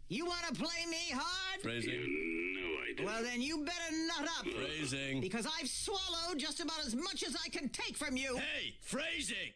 You want to play me hard? Phrasing. No, I don't. Well, then you better nut up. Phrasing. Because I've swallowed just about as much as I can take from you. Hey, phrasing.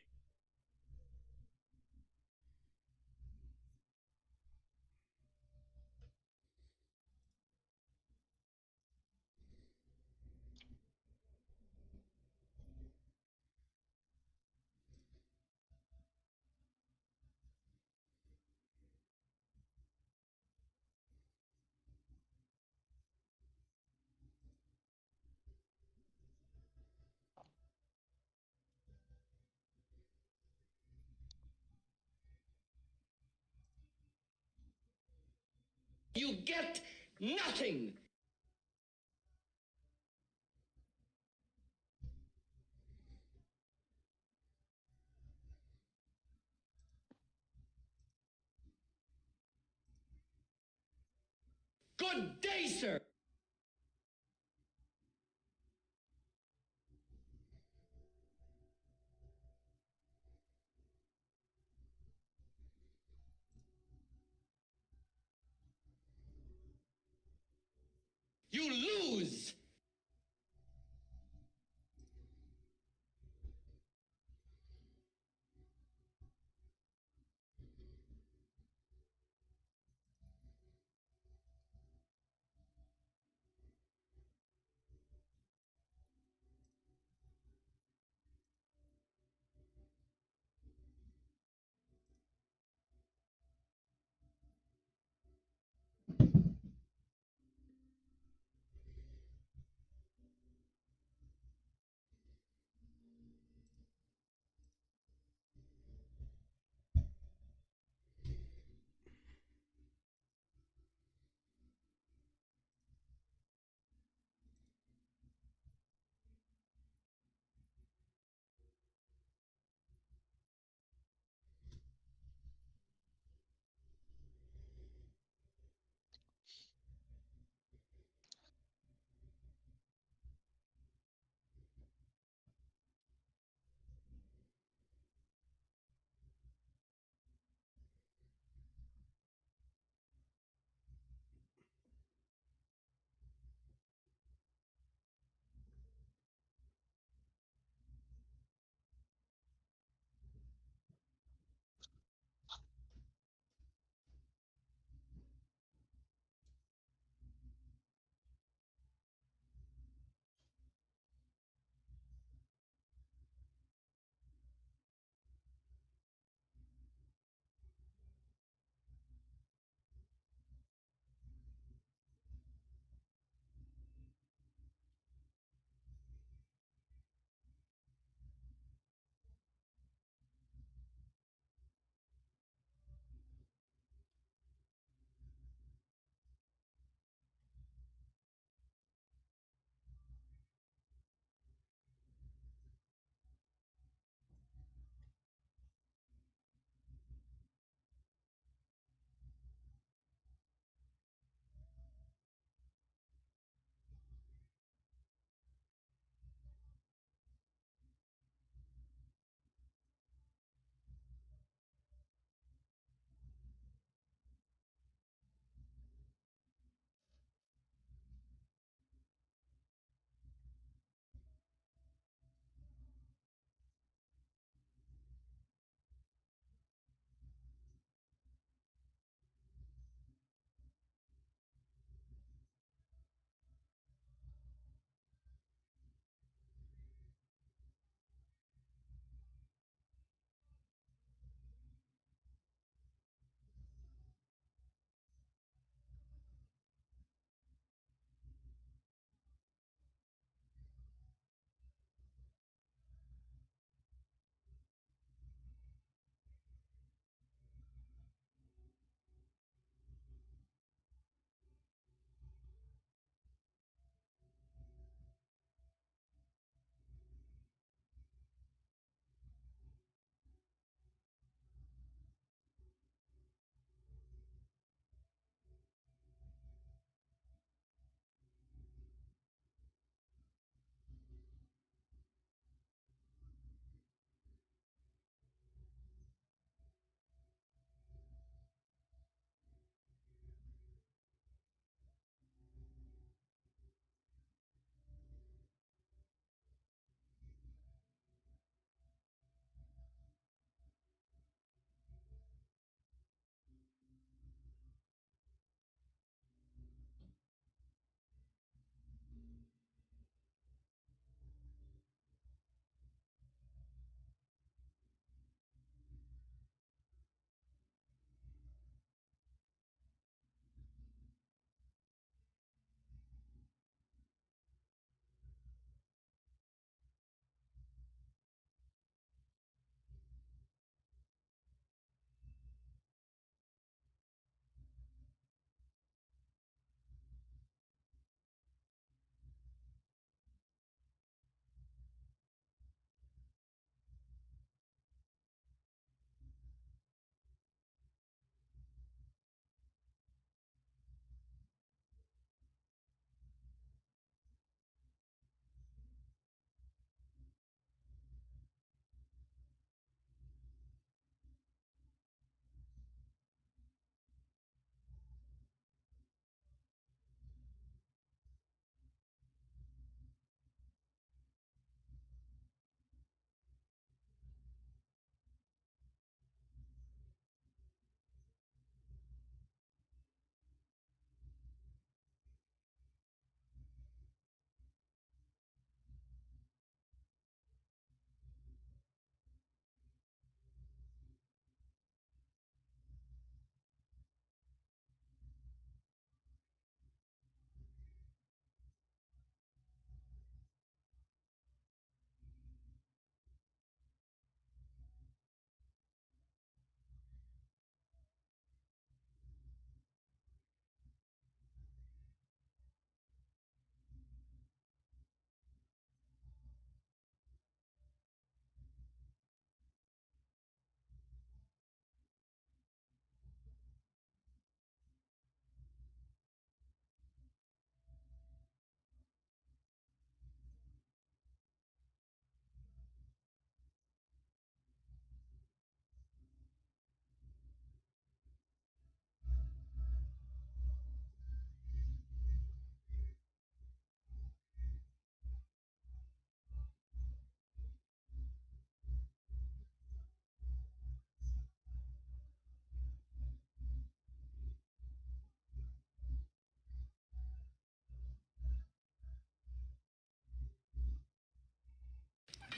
You get nothing. Good day, sir. You lose.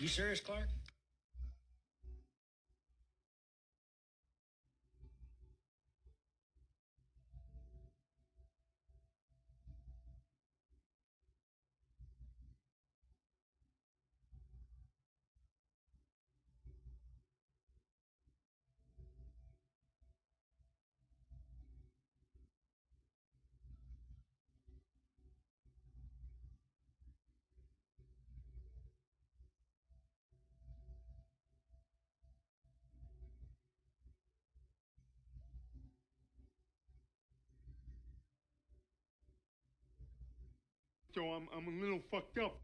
You serious, Clark? So I'm a little fucked up.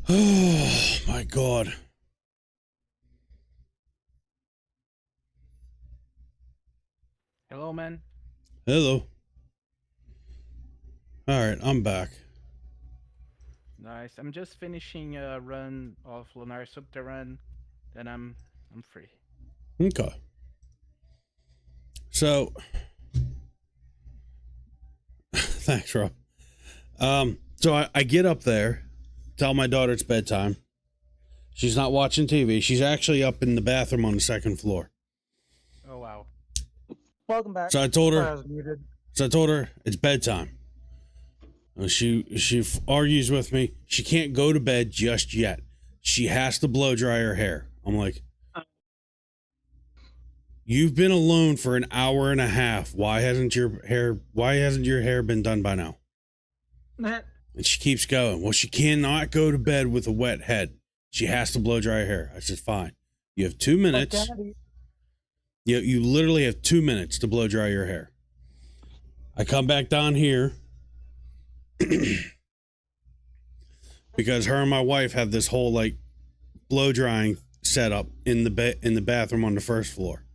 Oh my God. Hello, man. Hello. All right, I'm back. Nice. I'm just finishing a run of Lunar Subterrane. Then I'm free. Okay. So, thanks, Rob. So I get up there, tell my daughter it's bedtime. She's not watching TV. She's actually up in the bathroom on the second floor. Oh wow. Welcome back. So I told Sorry, I her. was muted. So I told her it's bedtime. She argues with me. She can't go to bed just yet. She has to blow dry her hair. I'm like, you've been alone for an hour and a half. Why hasn't your hair been done by now? Nah, And she keeps going. Well, she cannot go to bed with a wet head. She has to blow dry her hair. I said, fine. You have 2 minutes. Daddy. You literally have 2 minutes to blow dry your hair. I come back down here because her and my wife have this whole like blow drying setup in the bathroom on the first floor.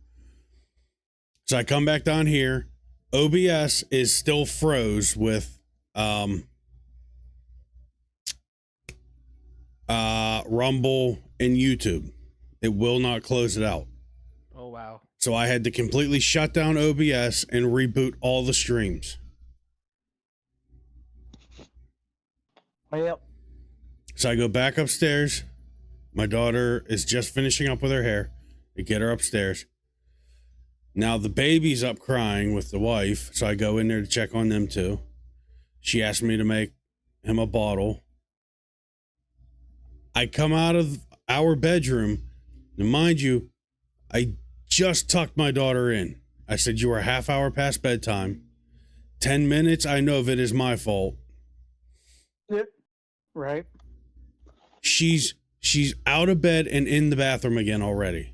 So I come back down here. OBS is still froze with Rumble and YouTube. It will not close it out. Oh wow. So I had to completely shut down OBS and reboot all the streams. Yep. So I go back upstairs. My daughter is just finishing up with her hair. I get her upstairs. Now the baby's up crying with the wife, so I go in there to check on them too. She asked me to make him a bottle. I come out of our bedroom, and mind you, I just tucked my daughter in. I said, you are a half hour past bedtime. 10 minutes, I know if it is my fault. Yep. Right. She's out of bed and in the bathroom again already.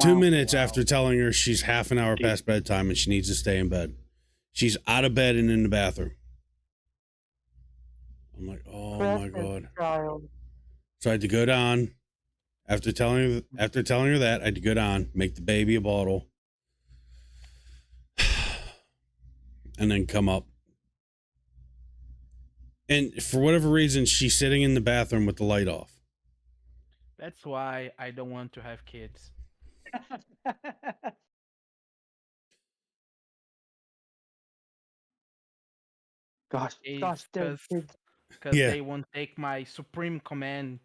2 minutes after telling her she's half an hour past bedtime and she needs to stay in bed. She's out of bed and in the bathroom. I'm like, oh my God. Child. So I had to go down after telling her that I had to go down, make the baby a bottle, and then come up. And for whatever reason, she's sitting in the bathroom with the light off. That's why I don't want to have kids. Gosh, It's they're kids. because Yeah. they won't take my supreme command.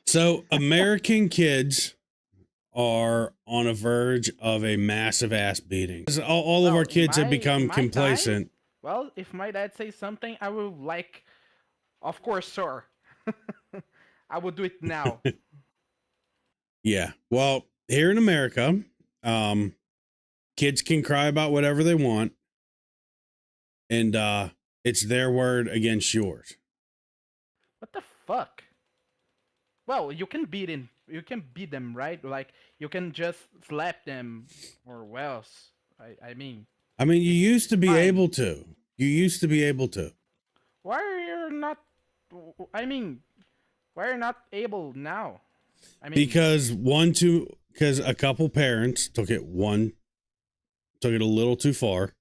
So American kids are on a verge of a massive ass beating. All of Well, our in kids have my- become in my complacent. Well, if my dad says something, I will like, of course, sir. I will do it now. Yeah. Well, here in America, kids can cry about whatever they want, and it's their word against yours. What the fuck? Well, you can beat him. You can beat them, right? Like you can just slap them, or what else? I mean, I mean, you used to be fine. able to. You used to be able to. why are you not? I mean, why are you not able now? I mean, Because a couple parents took it a little too far.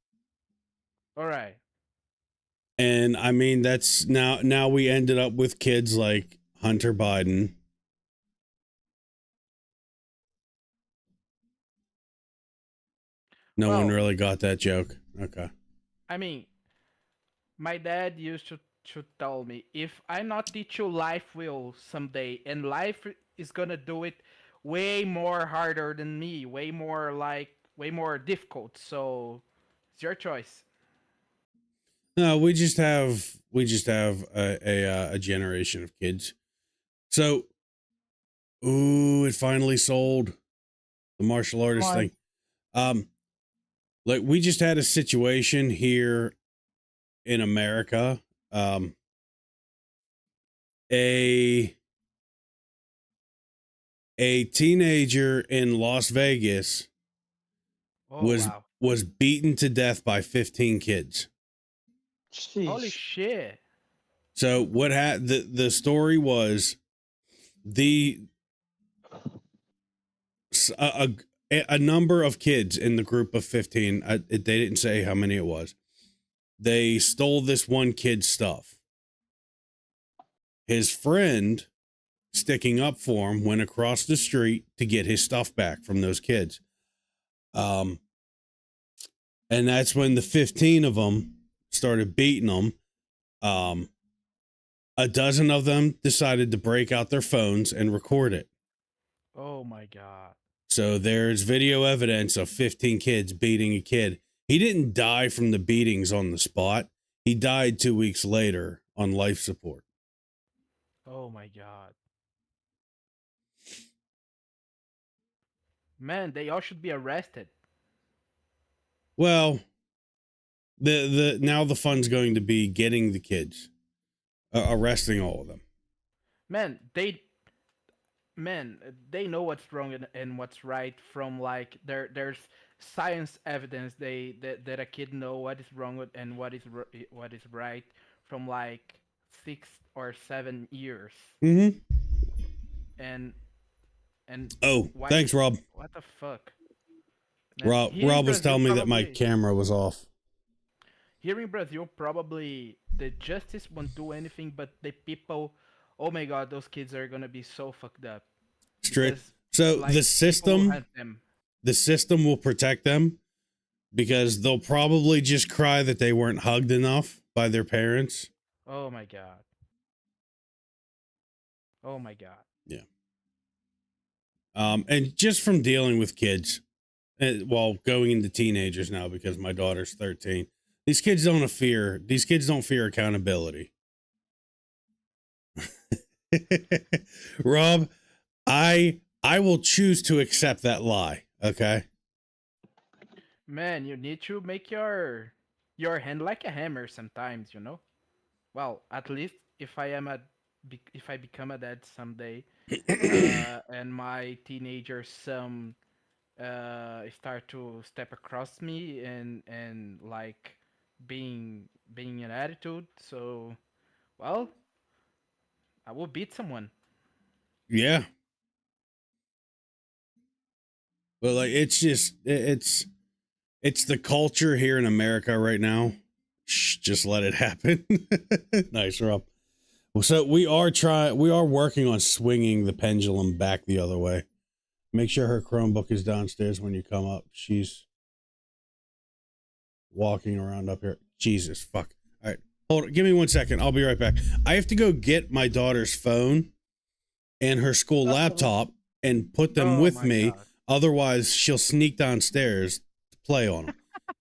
all right. And I mean, that's now we ended up with kids like Hunter Biden. No one Well- really got that joke. Okay. I mean, my dad used to tell me, if I not teach you, life will someday, and life is gonna do it way more harder than me, way more difficult. So it's your choice. No, we just have a generation of kids. So, ooh, it finally sold the martial artist Why? thing. Like we just had a situation here in America. A teenager in Las Vegas Oh was wow! was beaten to death by 15 kids. Holy Sheesh. shit! So what the story was a number of kids in the group of 15, they didn't say how many it was. They stole this one kid's stuff. His friend, sticking up for him, went across the street to get his stuff back from those kids. And that's when the 15 of them started beating them. A dozen of them decided to break out their phones and record it. Oh my god! So there's video evidence of 15 kids beating a kid. He didn't die from the beatings on the spot. He died 2 weeks later on life support. Oh my god! Man, they all should be arrested. Well, now the fun's going to be getting the kids, arresting all of them. Man, they know what's wrong and what's right from like there's science evidence that a kid know what is wrong and what is right from like 6 or 7 years. Mm-hmm. And Oh, why- thanks, Rob. what the fuck? Man, Rob here in was Brazil, telling me that my probably- camera was off. Here in Brazil, probably the justice won't do anything, but the people, oh my god, those kids are gonna be so fucked up. Straight. Because, So like, the people system hunt them. will protect them because they'll probably just cry that they weren't hugged enough by their parents. Oh my god. Oh my god. And just from dealing with kids, going into teenagers now because my daughter's 13. These kids don't fear accountability. Rob, I will choose to accept that lie, okay? Man, you need to make your hand like a hammer sometimes, you know? Well, at least if I become a dad someday, and my teenager son start to step across me and like being an attitude, so well, I will beat someone. Yeah. But like it's just it's the culture here in America right now. Shh, just let it happen. Nice, Rob. Well, so we are working on swinging the pendulum back the other way. Make sure her Chromebook is downstairs when you come up. She's walking around up here. Jesus, fuck. All right. Hold on. Give me 1 second. I'll be right back. I have to go get my daughter's phone and her school laptop and put them Oh with my me. God. Otherwise, she'll sneak downstairs to play on them.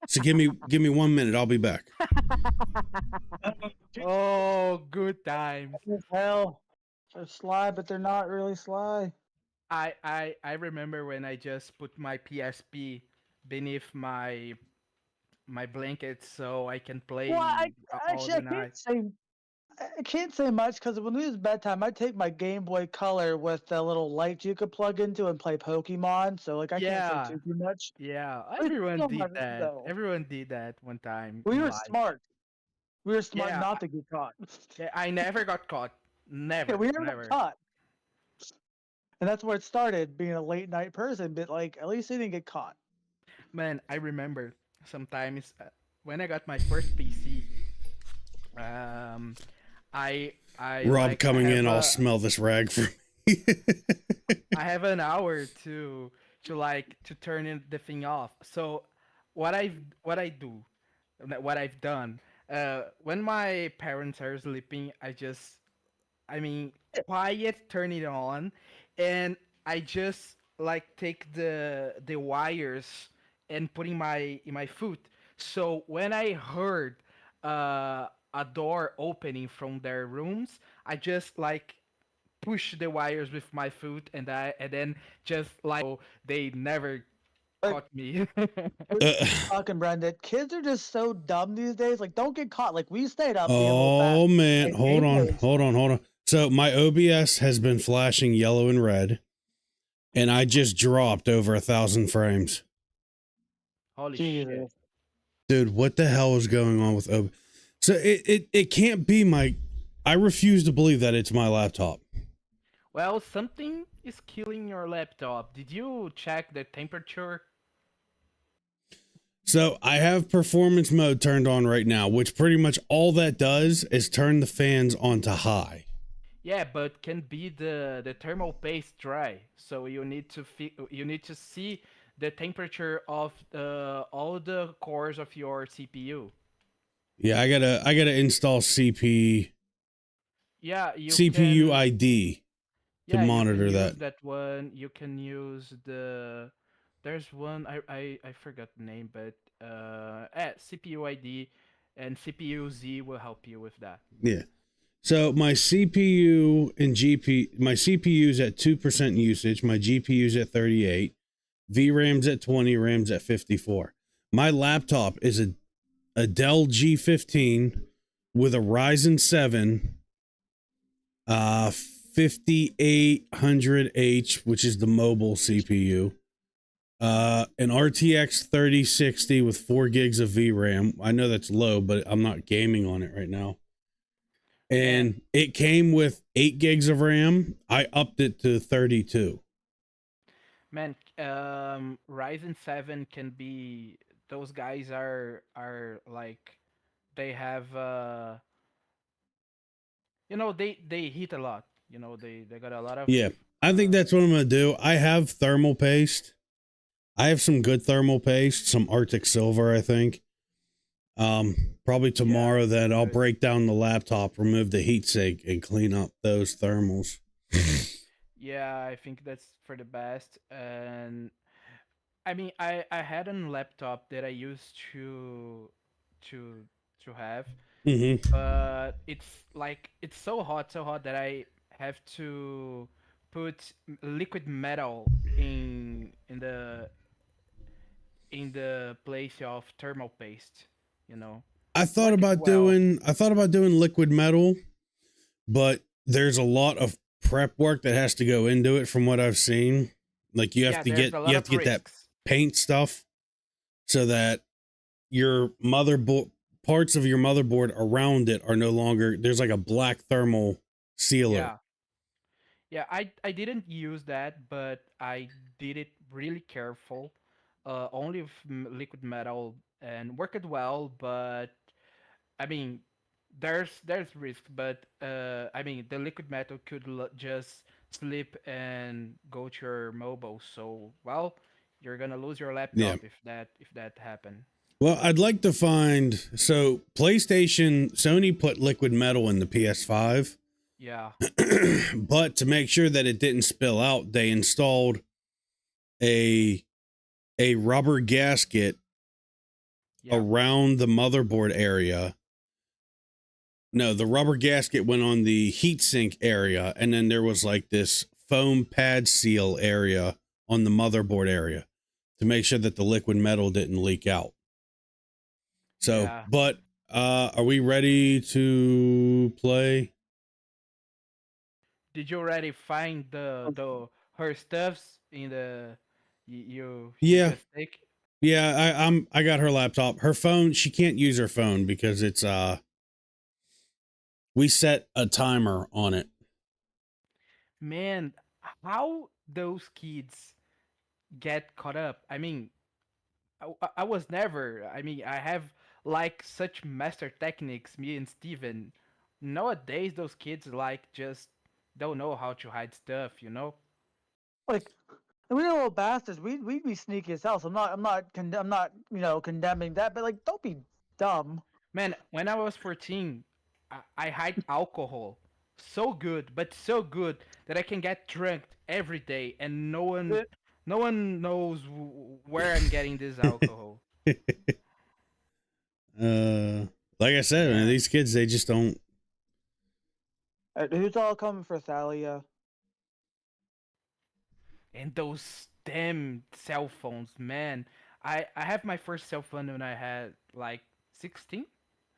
So give me 1 minute. I'll be back. Oh, good times. Hell, they're sly, but they're not really sly. I remember when I just put my PSP beneath my blanket so I can play Well, all actually, the I night. can't say. I can't say much because when it was bedtime, I take my Game Boy Color with the little light you could plug into and play Pokemon. So like, I Yeah. can't say too much. Yeah, But everyone still did not really, that. though. Everyone did that one time We in were life. smart. We were smart Yeah, not to get caught. Yeah, I never got caught. Never. Yeah, we never never. got caught. And that's where it started, being a late night person. But like, at least they didn't get caught. Man, I remember sometimes when I got my first PC. I Rob like, coming in, I'll have smell this rag for me. I have an hour to turn the thing off. So what I do, what I've done, when my parents are sleeping, I mean, quiet, turn it on, and I just like take the wires and put in my foot. So when I heard a door opening from their rooms, I just like push the wires with my foot, and then just like so they never Like- caught me. Fucking Brendan, kids are just so dumb these days. Like, don't get caught. Like, we stayed up. being little Oh fat- man, and hold on, gameplays. hold on. So my OBS has been flashing yellow and red, and I just dropped over 1,000 frames. Holy shit! Jesus. Dude, what the hell is going on with OBS? So it can't be my. I refuse to believe that it's my laptop. Well, something is killing your laptop. Did you check the temperature? So I have performance mode turned on right now, which pretty much all that does is turn the fans onto high. Yeah, but can be the thermal paste dry. So you need to see the temperature of all the cores of your CPU. Yeah, I gotta install Yeah, you CPU can, ID to yeah, you monitor can that. use that one. You can use there's one I forgot the name, but CPU ID and CPU Z will help you with that. Yeah. So my CPU and my CPU's at 2% usage, my GPU's at 38, VRAM's at 20, RAM's at 54. My laptop is a Dell G15 with a Ryzen 7 5800H, which is the mobile CPU. An RTX 3060 with 4 gigs of VRAM. I know that's low, but I'm not gaming on it right now. And it came with 8 gigs of RAM. I upped it to 32. Man, Ryzen 7 can be, those guys are like, they have they hit a lot. They got a lot of, Yeah, I think that's what I'm gonna do. I have thermal paste. I have some good thermal paste, some Arctic Silver, I think. Probably tomorrow then I'll good. break down the laptop, remove the heatsink, and clean up those thermals. Yeah, I think that's for the best. And I mean, I had a laptop that I used to have, Mm-hmm. but it's so hot that I have to put liquid metal in the place of thermal paste, you know. I thought Work it about well. doing liquid metal, but there's a lot of prep work that has to go into it from what I've seen. Like you have to there's get a lot of that risks. paint stuff so that your motherboard parts of your motherboard around it are no longer, there's like a black thermal sealer. Yeah. Yeah, I didn't use that, but I did it really careful, only with liquid metal, and worked well. But I mean, there's risk, but I mean the liquid metal could just slip and go to your mobile. So well, you're gonna lose your Yeah. laptop if that happen. Well, I'd like to find so Sony put liquid metal in the PS5, Yeah. but to make sure that it didn't spill out, they installed a rubber gasket Yeah. around the motherboard area. No, the rubber gasket went on the heatsink area, and then there was like this foam pad seal area on the motherboard area to make sure that the liquid metal didn't leak out. So, Yeah. but are we ready to play? Did you already find the her stuffs in the you Yeah. just take? Yeah, I got her laptop. Her phone, she can't use her phone because it's we set a timer on it. Man, how those kids get caught up? I mean, I was never. I mean, I have like such master techniques. Me and Steven. Nowadays, those kids like just don't know how to hide stuff. You know. Like, and we little bastards. We be sneaky as hell. So I'm not condemning that. But like, don't be dumb. Man, when I was 14, I hide alcohol so good, but so good that I can get drunk every day, and no one knows where I'm getting this alcohol. Like I said, man, Yeah. these kids, they just don't. Who's all coming for Thalia? And those damn cell phones, man. I have my first cell phone when I had like 16,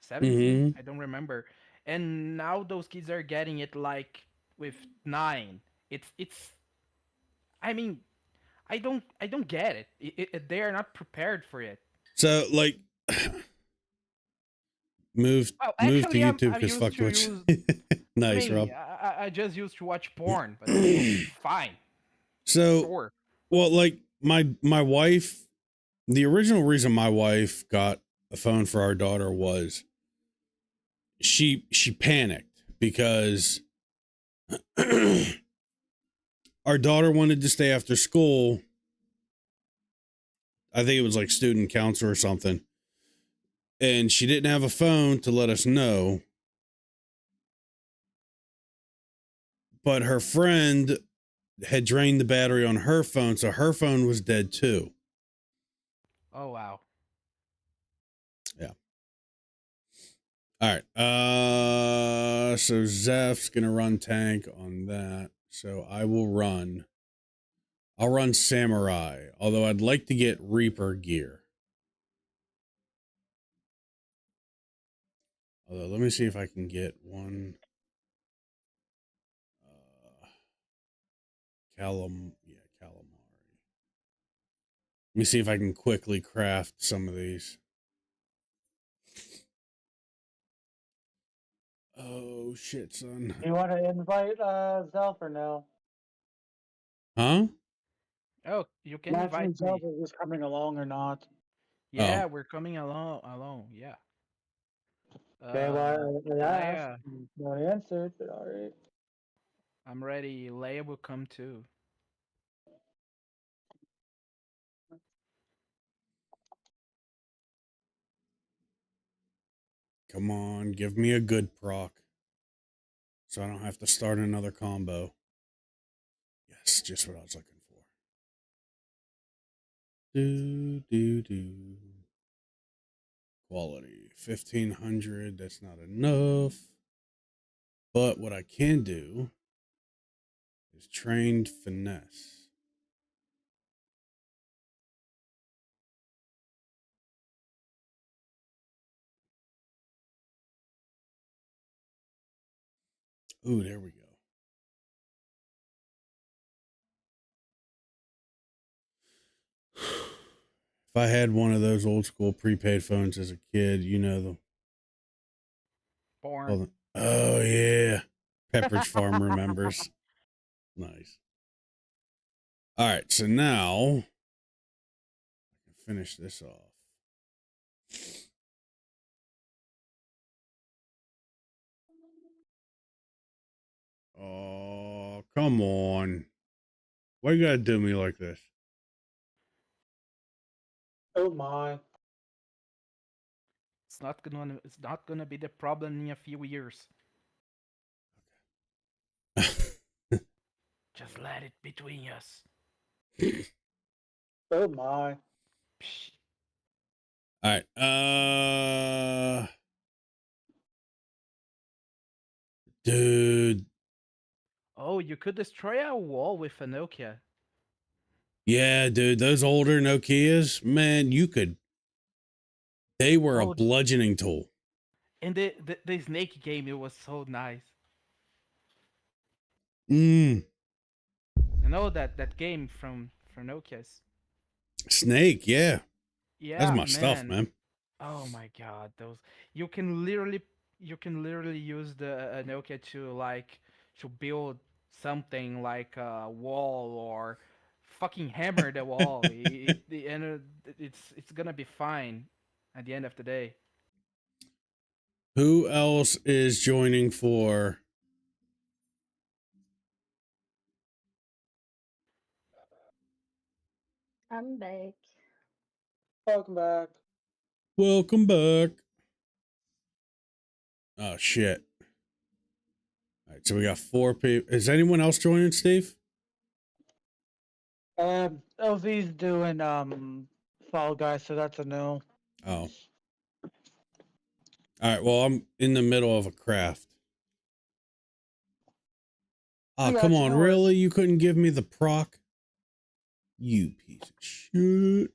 17, I don't remember. And now those kids are getting it like with 9. It's I mean, I don't get it. They are not prepared for it. So, like, move Well, move to actually, YouTube I'm because used fuck to Twitch. use. Nice, Rob. I just used to watch porn, but fine, So, sure. well, like my wife, the original reason my wife got a phone for our daughter was she panicked because our daughter wanted to stay after school. I think it was like student council or something. And she didn't have a phone to let us know. But her friend had drained the battery on her phone, so her phone was dead too. Oh wow. All right. So Zeph's gonna run tank on that. So I'll run Samurai, although I'd like to get Reaper gear. Although, let me see if I can get one. Calamari. Let me see if I can quickly craft some of these. Oh shit, son. You want to invite Zelf or no? Huh? Oh, you can Imagine invite Zelf me. is just coming along or not. Yeah, Oh. we're coming along. Yeah. Okay, well, I asked. Leia, No one answered, but all right. I'm ready. Leia will come too. Come on, give me a good proc. So I don't have to start another combo. Yes, just what I was looking for. Do. Quality 1500. That's not enough. But what I can do is trained finesse. Ooh, there we go. If I had one of those old school prepaid phones as a kid, you know the Born. oh yeah, Pepperidge Farm remembers. Nice. All right, so now I can finish this off. Oh, come on. Why you gotta do me like this? Oh my. It's not gonna be the problem in a few years. Just let it between us. Oh my. Psh. All right. Dude. Oh, you could destroy a wall with a Nokia. Yeah, dude. Those older Nokias, man, you could. They were a Oh, bludgeoning tool. and the Snake game, it was so nice. Mm. You know that game from Nokia's. Snake, yeah. That's Yeah, my stuff, man. Oh my god, those you can literally use the Nokia to like to build something like a wall or fucking hammer the wall. It's gonna be fine at the end of the day. Who else is joining for? I'm back. Welcome back. Welcome back. Oh shit. All right, so we got 4 people. Is anyone else joining, Steve? LV's doing Fall Guys, so that's a no. Oh. All right, well, I'm in the middle of a craft. Oh, Yeah, come it's on, no worries. really? You couldn't give me the proc? You piece of shit.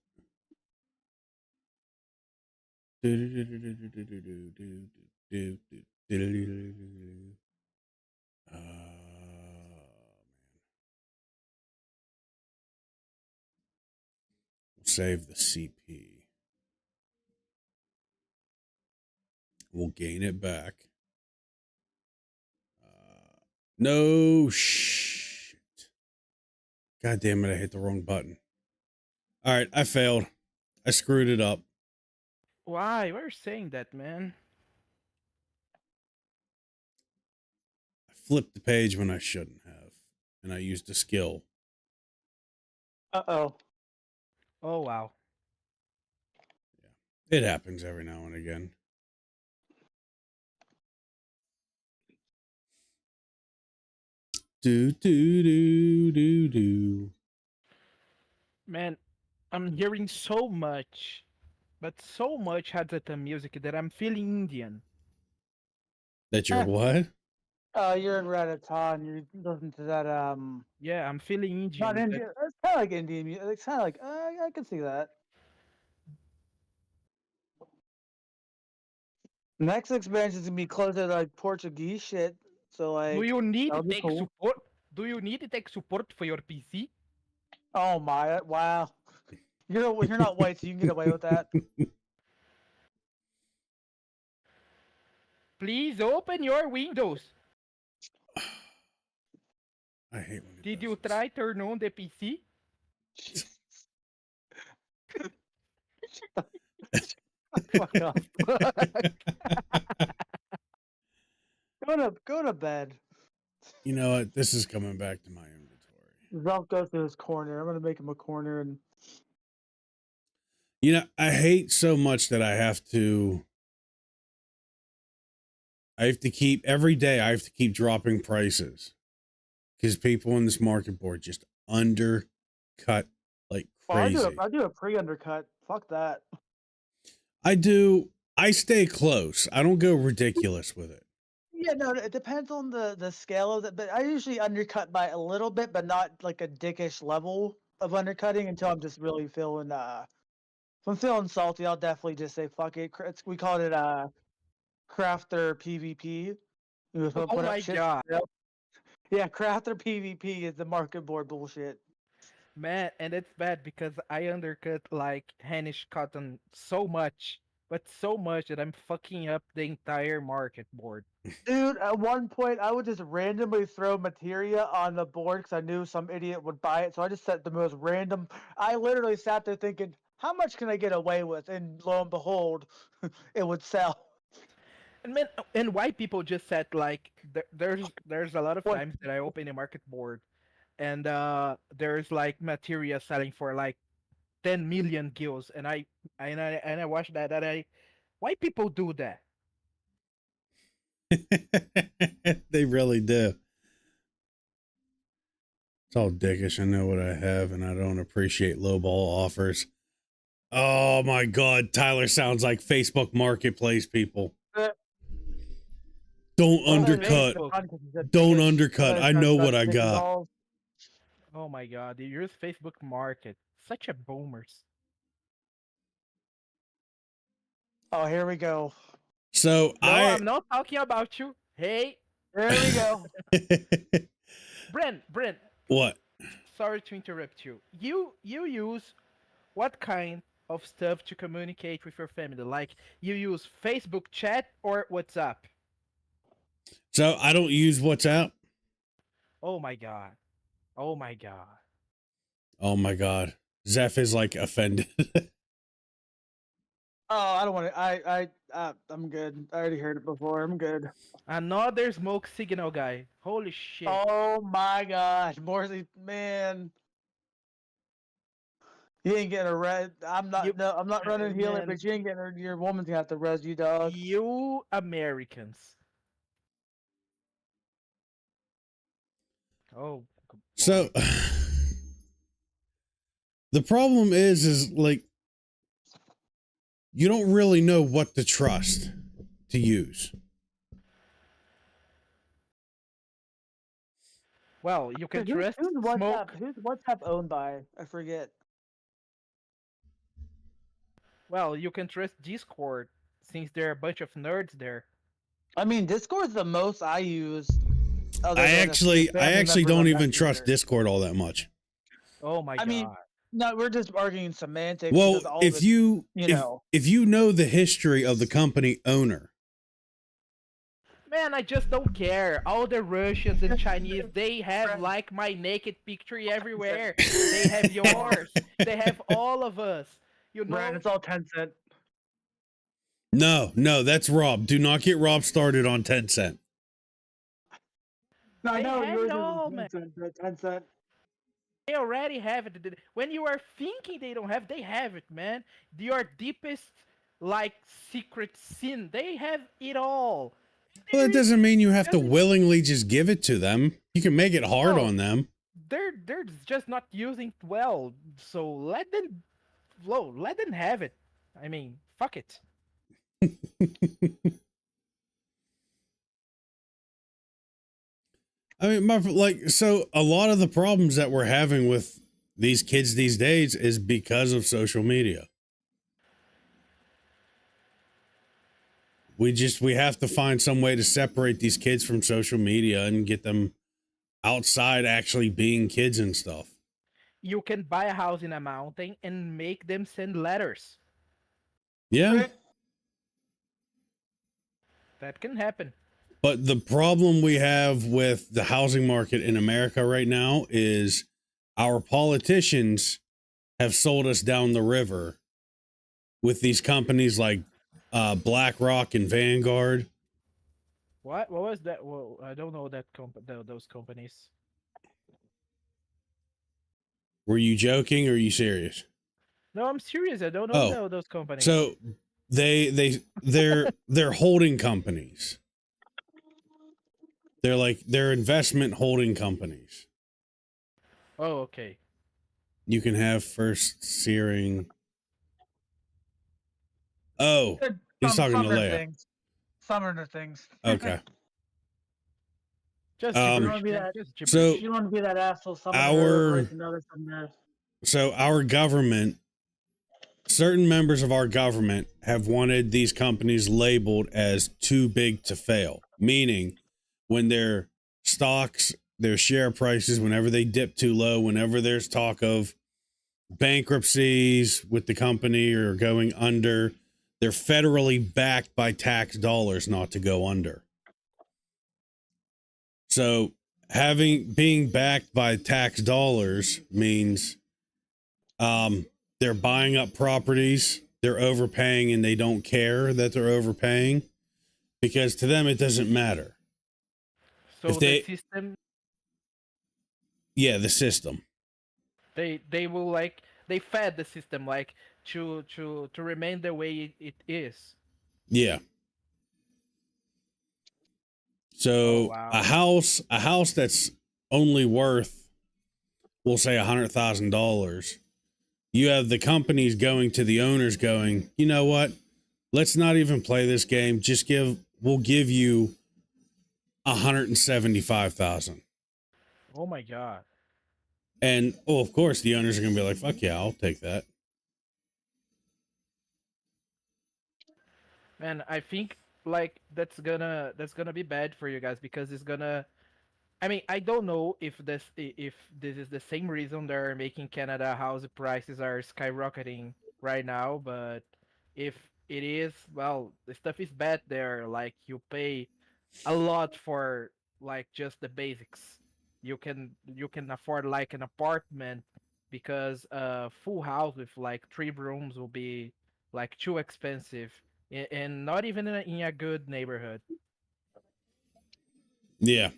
Save the CP. We'll gain it back. No shit. God damn it, I hit the wrong button. All right, I failed. I screwed it up. Why? Why are you saying that, man? I flipped the page when I shouldn't have, and I used a skill. Uh-oh. Oh wow. It happens every now and again. Do. Man, I'm hearing so much, but so much Hatzata music that I'm feeling Indian. That you're what? You're in Ratatan. You listen to that Yeah, I'm feeling not Indian. Indian. It's kind of like Indian music. It's kind of like I can see that. Next expansion is gonna be closer to like Portuguese shit. So like, Do you need that'll be tech cool. support? Do you need tech support for your PC? Oh my! Wow. You're not white, so you can get away with that. Please open your windows. I hate when it Did does you this. try turn on the PC? Fuck off. Go to bed. You know what? This is coming back to my inventory. Ralph goes to his corner. I'm gonna make him a corner and You know, I hate so much that I have to keep every day I have to keep dropping prices because people in this market board just undercut like crazy. I do a pre-undercut. Fuck that. I stay close. I don't go ridiculous with it. Yeah, no, it depends on the scale of it, but I usually undercut by a little bit, but not like a dickish level of undercutting until I'm just really feeling if I'm feeling salty, I'll definitely just say fuck it. We call it crafter PvP. Oh Put up my shit god. for sale. Yeah, crafter PvP is the market board bullshit. Man, and it's bad because I undercut like Hanish Cotton so much, but so much that I'm fucking up the entire market board. Dude, at one point I would just randomly throw materia on the board because I knew some idiot would buy it. So I just set the most random. I literally sat there thinking, how much can I get away with? And lo and behold, it would sell. And man, and why people just said like there's a lot of What? times that I open a market board, and there's like material selling for like 10 million gills, and I watch that and I why people do that? They really do. It's all dickish. I know what I have, and I don't appreciate lowball offers. Oh my God, Tyler sounds like Facebook Marketplace people. Don't undercut. Don't undercut. I know what I got. Oh my god, you use Facebook Market. Such a boomers. Oh, here we go. So No, I'm not talking about you. Hey, Here we go. Brent, What? sorry to interrupt you. You use what kind of stuff to communicate with your family? Like you use Facebook chat or WhatsApp? So I don't use WhatsApp. Oh my god. Oh my god. Oh my God. Zeph is like offended. Oh, I don't want to. I'm good. I already heard it before. I'm good. Another smoke signal guy. Holy shit. Oh my gosh, Morsley, man. You ain't getting a red. I'm not. You- No, I'm not running healer, man. but you ain't getting. Your woman's gonna have to res you, dog. You Americans. Oh. So the problem is like you don't really know what to trust to use. Well, you can trust Who's smoke. WhatsApp? Who's WhatsApp owned by? I forget. Well, you can trust Discord since there are a bunch of nerds there. I mean, Discord's the most I use. I actually don't even trust Discord all that much. Oh my I god. mean, no, we're just arguing semantics. Well, because all if the- you know. if you know the history of the company owner, Man, I just don't care. All the Russians and Chinese, they have like my naked picture everywhere. They have yours. They have all of us. You know. Brad, it's all Tencent. no, that's Rob. Do not get Rob started on Tencent. No, I They know have yours it all, is man. Tencent. They already have it. When you are thinking they don't have, they have it, man. Your deepest, like, secret sin, they have it all. Well, that doesn't mean you have to willingly just give it to them. You can make it hard No. on them. They're just not using it well. So let them have it. I mean, fuck it. I mean, so a lot of the problems that we're having with these kids these days is because of social media. We have to find some way to separate these kids from social media and get them outside actually being kids and stuff. You can buy a house in a mountain and make them send letters. Yeah. That can happen. But the problem we have with the housing market in America right now is our politicians have sold us down the river with these companies like BlackRock and Vanguard. What was that? Well, I don't know that those companies. Were you joking or are you serious? No, I'm serious. I don't Oh, know those companies. So they're holding companies. They're investment holding companies. Oh, okay. You can have First Searing. Oh, he's talking to Leia. Summoner things. Okay. Just Um, gibberish, be man, that- just gibberish. So You want to be that asshole summoner? Our- or is another summoner? So our government, certain members of our government have wanted these companies labeled as too big to fail, meaning when their stocks, their share prices, whenever they dip too low, whenever there's talk of bankruptcies with the company or going under, they're federally backed by tax dollars not to go under. So being backed by tax dollars means they're buying up properties, they're overpaying and they don't care that they're overpaying. because to them it doesn't matter. So If they- the system, Yeah, the system. they will like they fed the system like to remain the way it is. Yeah. So wow. a house that's only worth, we'll say $100,000. You have the companies going to the owners going, you know what? Let's not even play this game. We'll give you 175,000. Oh my god. And of course the owners are gonna be like, fuck yeah, I'll take that. Man, I think like that's gonna be bad for you guys because it's gonna. I mean, I don't know if this is the same reason they're making Canada house prices are skyrocketing right now, but if it is, well, the stuff is bad there. Like you pay a lot for like just the basics. You can afford like an apartment because a full house with like 3 rooms will be like too expensive and not even in a good neighborhood. Yeah.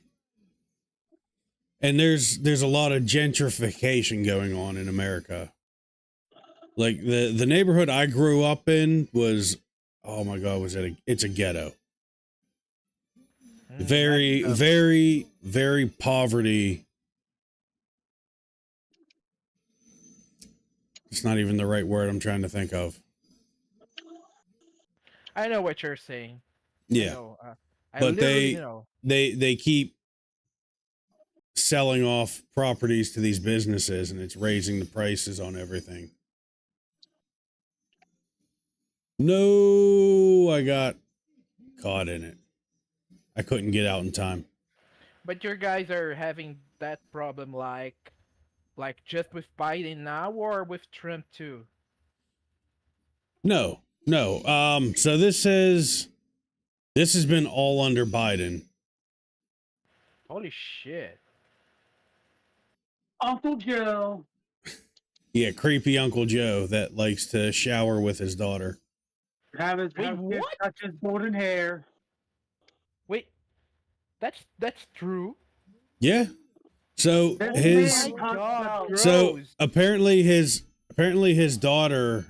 And there's a lot of gentrification going on in America. Like the neighborhood I grew up in was, oh my god, it's a ghetto. Very, very, very poverty. It's not even the right word I'm trying to think of. I know what you're saying. Yeah. I know, But literally know. they keep selling off properties to these businesses and it's raising the prices on everything. No, I got caught in it. I couldn't get out in time. But your guys are having that problem like just with Biden now or with Trump too? No. So this has been all under Biden. Holy shit. Uncle Joe. Yeah, creepy Uncle Joe that likes to shower with his daughter. Have his what? touch his golden hair. Wait. That's true. Yeah. So his Oh my god. so Gross. apparently his daughter,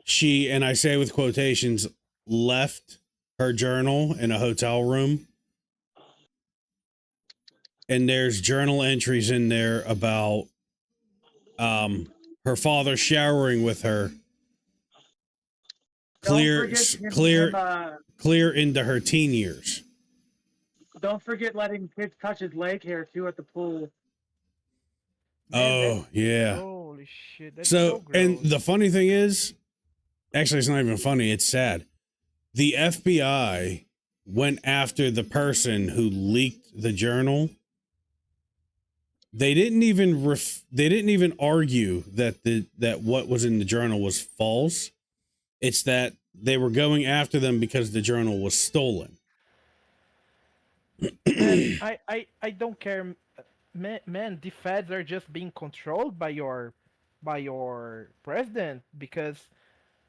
she, and I say with quotations, left her journal in a hotel room. And there's journal entries in there about her father showering with her clear into her teen years. Don't forget letting kids touch his leg hair too at the pool. Oh, yeah. Holy shit. That's So, and gross. the funny thing is, actually, it's not even funny. It's sad. The FBI went after the person who leaked the journal. They didn't even argue that what was in the journal was false. It's that they were going after them because the journal was stolen. Man, I don't care, man. The feds are just being controlled by your president because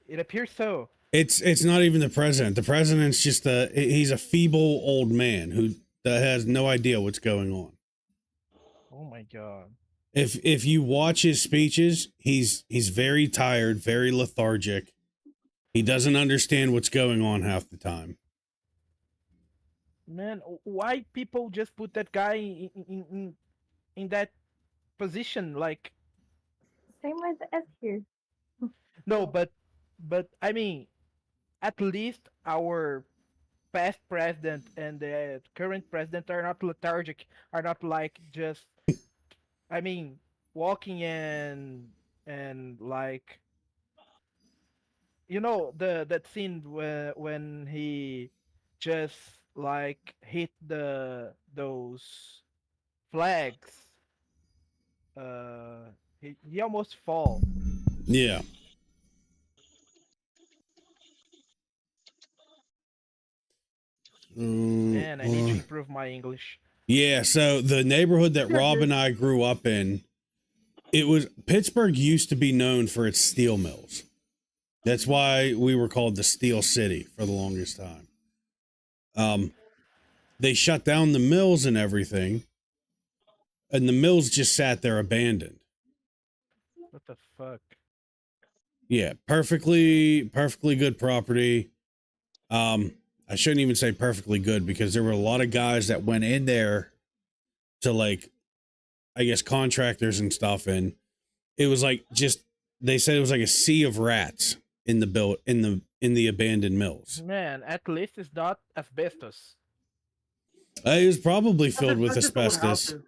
it appears so. It's not even the president. The president's just he's a feeble old man who has no idea what's going on. Oh my god. If you watch his speeches, he's very tired, very lethargic. He doesn't understand what's going on half the time. Man, why people just put that guy in that position? Like, Same with us here. no, but I mean, at least our past president and the current president are not lethargic, are not like just, I mean, walking and like, you know, that scene when he just like hit those flags. He almost fall. Yeah. Man, I need to improve my English. Yeah, so the neighborhood that Rob and I grew up in, Pittsburgh used to be known for its steel mills. That's why we were called the Steel City for the longest time. They shut down the mills and everything, and the mills just sat there abandoned. What the fuck? Yeah, perfectly good property. I shouldn't even say perfectly good because there were a lot of guys that went in there to like, I guess, contractors and stuff, and it was like they said it was like a sea of rats in the abandoned mills. Man, at least it's not asbestos. It was probably filled with That's just old asbestos.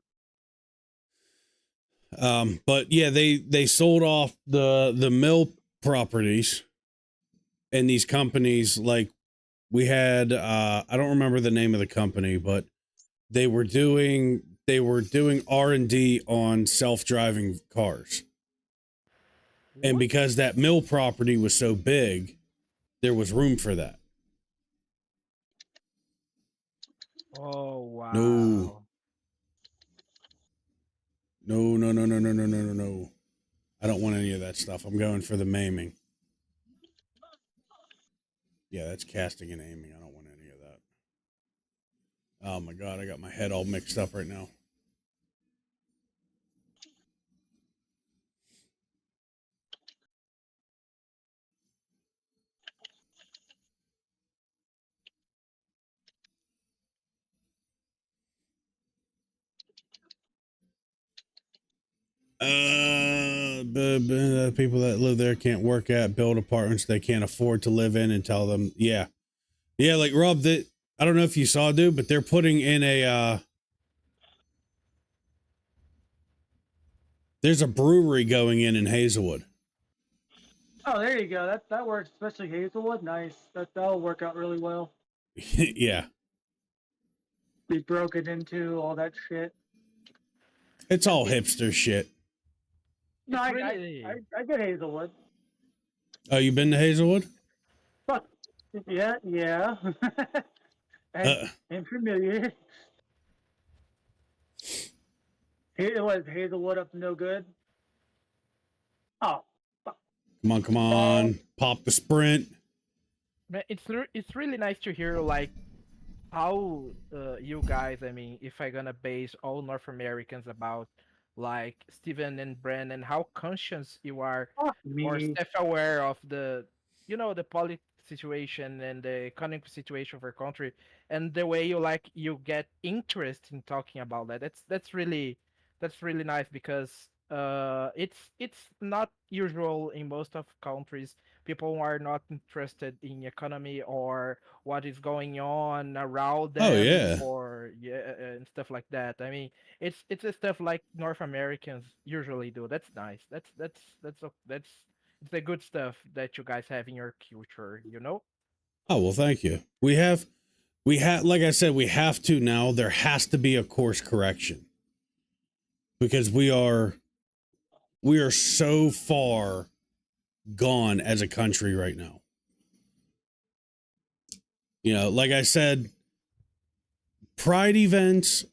houses. But yeah, they sold off the mill properties, and these companies, like we had I don't remember the name of the company, but they were doing R&D on self-driving cars. And because that mill property was so big, there was room for that. Oh wow. No. No. I don't want any of that stuff. I'm going for the maiming. Yeah, that's casting and aiming. I don't want any of that. Oh my God, I got my head all mixed up right now. People that live there can't work at, build apartments they can't afford to live in, and tell them, yeah, like Rob, that I don't know if you saw, dude, but they're putting in there's a brewery going in Hazelwood. Oh, there you go. That works, especially Hazelwood. Nice. That'll work out really well. Yeah, Be broken into all that shit. it's all hipster shit. No, It's I really- I get Hazelwood. Oh, you been to Hazelwood? Fuck. Yeah. I'm familiar. It was Hazelwood up to no good. Oh, fuck. Come on, pop the Sprint. Man, it's really nice to hear like how you guys, I mean, if I gonna base all North Americans about like Steven and Brandon, how conscious you are Fuck or me. self-aware of the, the political situation and the economic situation of our country, and the way you get interest in talking about that. That's really nice because it's not usual in most of countries. People are not interested in economy or what is going on around them, Oh, yeah. or and stuff like that. I mean, it's the stuff like North Americans usually do. That's nice. That's it's the good stuff that you guys have in your culture, you know? Oh, well, thank you. We have, like I said, we have to now. There has to be a course correction because we are so far gone as a country right now. You know, like I said, pride events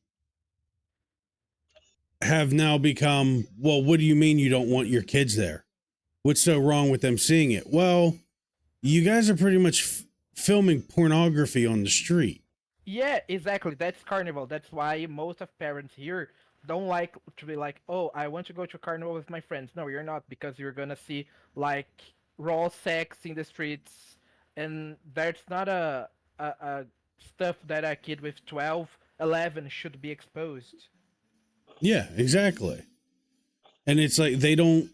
have now become, well, what do you mean you don't want your kids there? What's so wrong with them seeing it? Well, you guys are pretty much filming pornography on the street. Yeah, exactly. That's carnival. That's why most of parents here don't like to be like, oh, I want to go to carnival with my friends. No, you're not, because you're gonna see like raw sex in the streets, and that's not a stuff that a kid with 12, 11 should be exposed. Yeah, exactly. And it's like they don't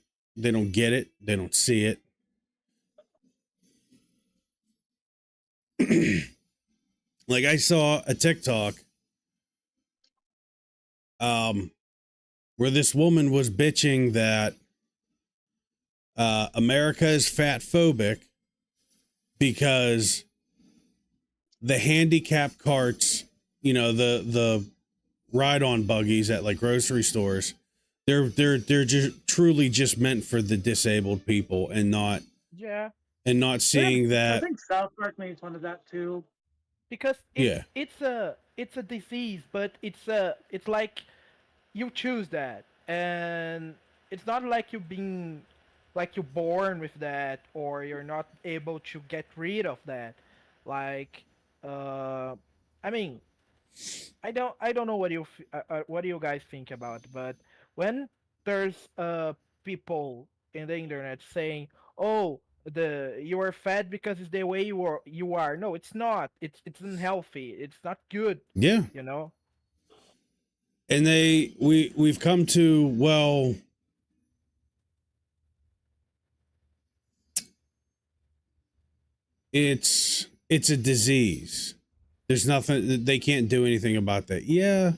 get it. They don't see it. Like I saw a TikTok where this woman was bitching that America is fat phobic because the handicap carts, you know, the ride-on buggies at like grocery stores, they're just truly just meant for the disabled people and not Yeah, seeing I that. think South Park makes fun of that too. because Yeah. it's a disease, but it's like you choose that, and it's not like you being like you're born with that, or you're not able to get rid of that. Like, I mean, I don't know what do you guys think about, but when there's people in the internet saying, "Oh, the you are fat because it's the way you are." No, it's not. It's unhealthy. It's not good. Yeah. You know. And we've come to, well, it's a disease. There's nothing, they can't do anything about that. Yeah,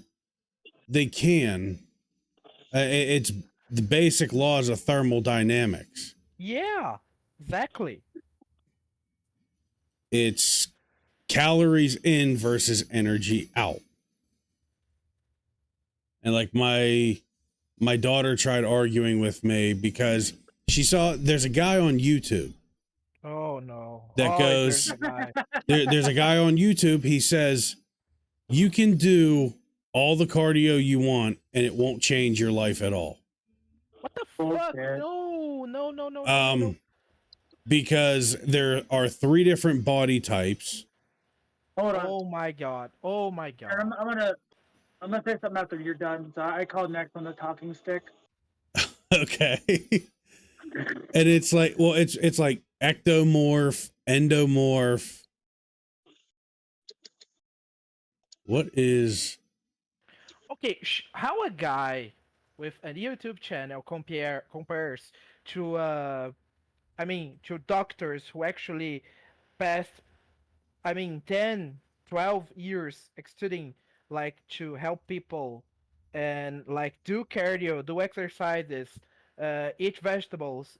they can. It's the basic laws of thermodynamics. Yeah, exactly. It's calories in versus energy out. And like my daughter tried arguing with me because she saw there's a guy on YouTube Oh no. that Oh, goes, there's a guy. there's a guy on YouTube. He says, you can do all the cardio you want and it won't change your life at all. What the fuck? Bullshit. No, no, no, no, no, no. Because there are 3 different body types. Hold on. Oh my god. Oh my god. I'm gonna say something after you're done. So I called next on the talking stick. Okay. And it's like, well, it's like ectomorph, endomorph. What is Okay, how a guy with a YouTube channel compares to to doctors who actually passed 10, 12 years studying like to help people and like do cardio, do exercises, eat vegetables.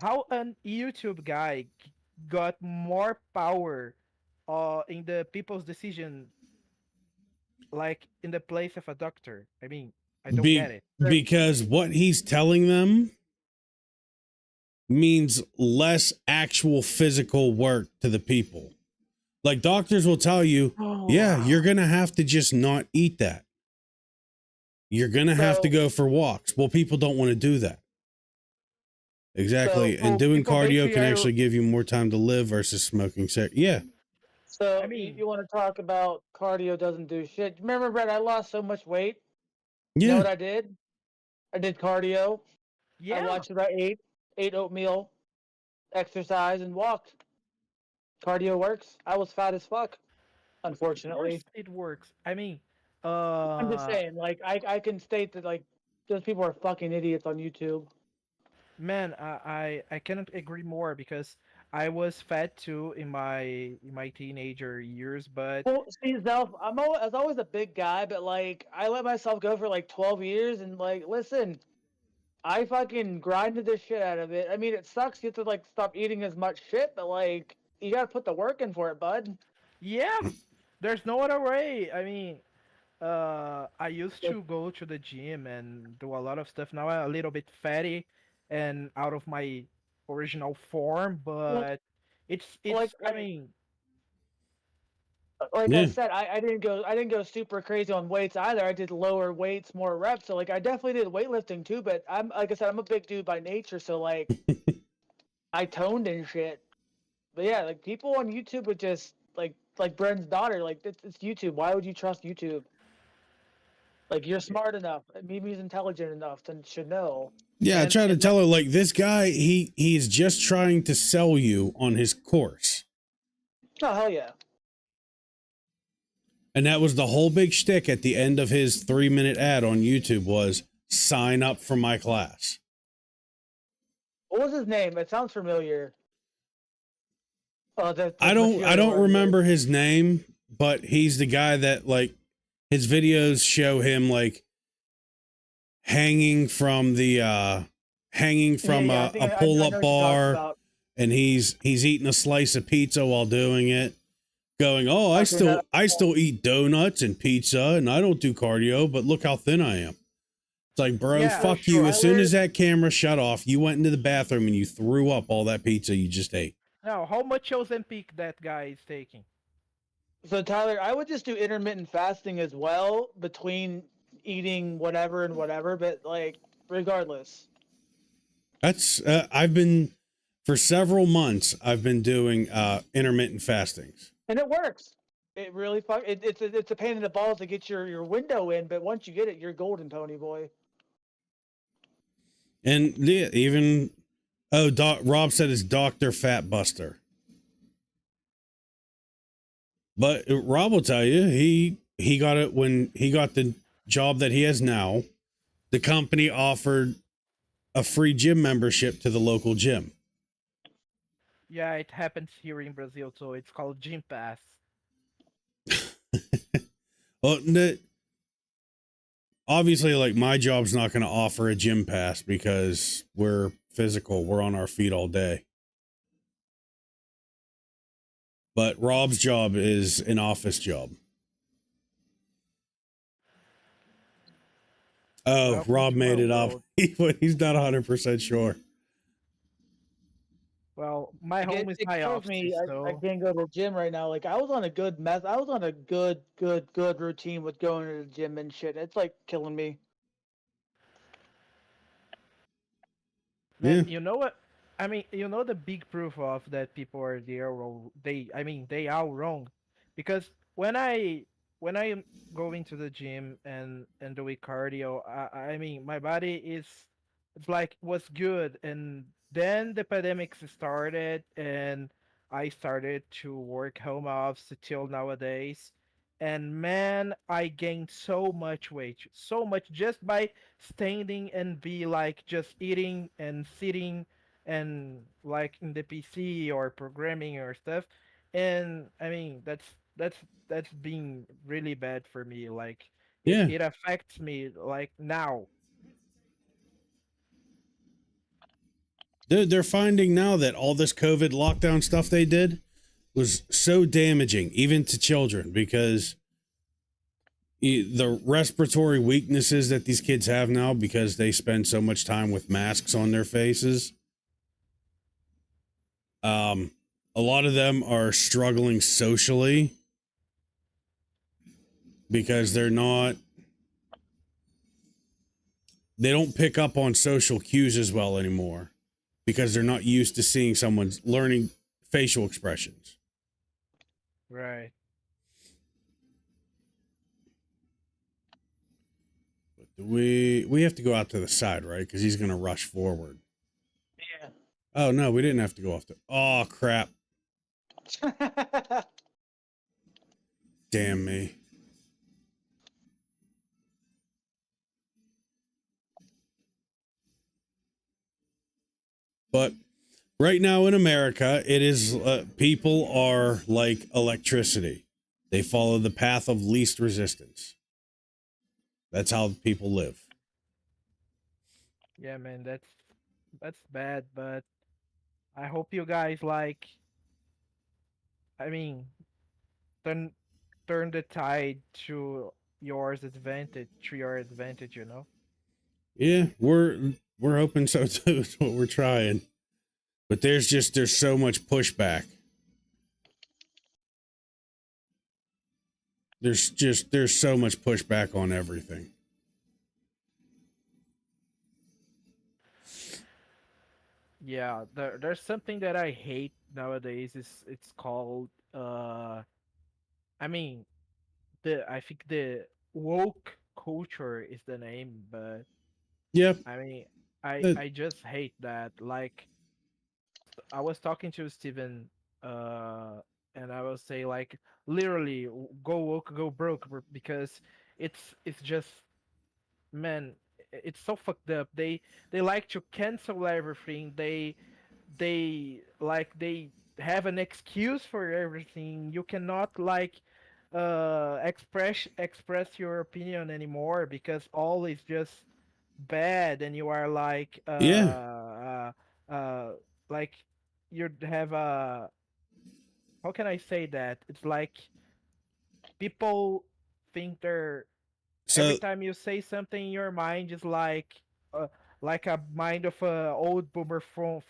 How an YouTube guy got more power in the people's decision like in the place of a doctor? I mean, I don't get it. because what he's telling them means less actual physical work to the people. Like doctors will tell you, yeah, you're going to have to just not eat that. You're going to have to go for walks. Well, people don't want to do that. Exactly. So, and doing people cardio basically can are- actually give you more time to live versus smoking cigarettes. Yeah. So I mean- you want to talk about cardio doesn't do shit? Remember, Brett? I lost so much weight. You know Yeah. what I did? I did cardio. I Yeah, watched what I ate oatmeal, exercise, and walked. Cardio works. I was fat as fuck, of unfortunately. course it works. I mean, I'm just saying, like, I can state that, like, those people are fucking idiots on YouTube. man, I cannot agree more because I was fat too in my teenager years, but Well, see, Zelf, I was always a big guy, but, like, I let myself go for, like, 12 years, and, like, listen, I fucking grinded the shit out of it. I mean, it sucks you have to, like, stop eating as much shit, but, like, you gotta put the work in for it, bud. yeah, there's no other way. I mean, I used to go to the gym and do a lot of stuff. Now I'm a little bit fatty and out of my original form, but it's like, I mean, Like Yeah. I said, I didn't go super crazy on weights either. I did lower weights, more reps. So like I definitely did weightlifting too, but I'm like I said, I'm a big dude by nature, so like I toned and shit. But yeah, like people on YouTube would just like Bren's daughter, like it's YouTube. Why would you trust YouTube? Like you're smart enough, Mimi's intelligent enough to should know. Yeah. I And- try to and tell her, like, this guy, he's just trying to sell you on his course. Oh hell yeah. And that was the whole big shtick at the end of his 3-minute ad on YouTube was sign up for my class. What was his name? It sounds familiar. Oh, I don't remember his name, but he's the guy that, like, his videos show him like hanging from a pull-up bar, and he's eating a slice of pizza while doing it, going, "Oh, I still eat donuts and pizza, and I don't do cardio, but look how thin I am." It's like, bro, Yeah, fuck sure. you. As soon as that camera shut off, you went into the bathroom and you threw up all that pizza you just ate. now how much Ozempic that guy is taking? So Tyler, I would just do intermittent fasting as well between eating whatever and whatever, but like regardless. That's I've been for several months. I've been doing intermittent fastings. And it works. It really it's a pain in the balls to get your window in, but once you get it, you're golden, Pony Boy. And yeah, even Rob said it's Dr. Fat Buster. But Rob will tell you he got it when he got the job that he has now. The company offered a free gym membership to the local gym. Yeah, it happens here in Brazil too. It's called Gym Pass. Well, obviously, like my job's not going to offer a gym pass because we're physical. We're on our feet all day. But Rob's job is an office job. Oh, Welcome Rob to made our it up. world. He's not 100% sure. Well, my home is It my kills office, me. I so can't go to the gym right now. Like I was on a good I was on a good routine with going to the gym and shit. It's like killing me. man, Yeah. you know what? I mean, you know the big proof of that people are they are wrong, because when I am going to the gym and doing cardio, I mean my body is it's like was good, and then the pandemic started and I started to work home office till nowadays, and man, I gained so much weight, so much just by standing and be like just eating and sitting and like in the PC or programming or stuff. And I mean that's been really bad for me. Like Yeah. it affects me like now. They're finding now that all this COVID lockdown stuff they did was so damaging, even to children, because the respiratory weaknesses that these kids have now because they spend so much time with masks on their faces. A lot of them are struggling socially because they don't pick up on social cues as well anymore because they're not used to seeing someone's learning facial expressions. Right. But we have to go out to the side, right? Because he's going to rush forward. Yeah. Oh, no, we didn't have to go off the... Oh, crap. Damn me. But right now in America, it is people are like electricity. They follow the path of least resistance. That's how people live. Yeah, man, that's bad, but I hope you guys like I mean turn turn the tide to your advantage, you know? Yeah, we're hoping so too. Is what we're trying. But there's so much pushback. There's so much pushback on everything. Yeah, there's something that I hate nowadays is it's called I mean I think the woke culture is the name, but Yep. I mean Uh, I just hate that. Like I was talking to Steven and I will say like literally go woke go broke because it's just man it's so fucked up. They like to cancel everything. They have an excuse for everything. You cannot like express your opinion anymore because all is just bad, and you are yeah. uh like you have a how can I say that? It's like people think they're every So time you say something in your mind is uh, like a mind of a old boomer from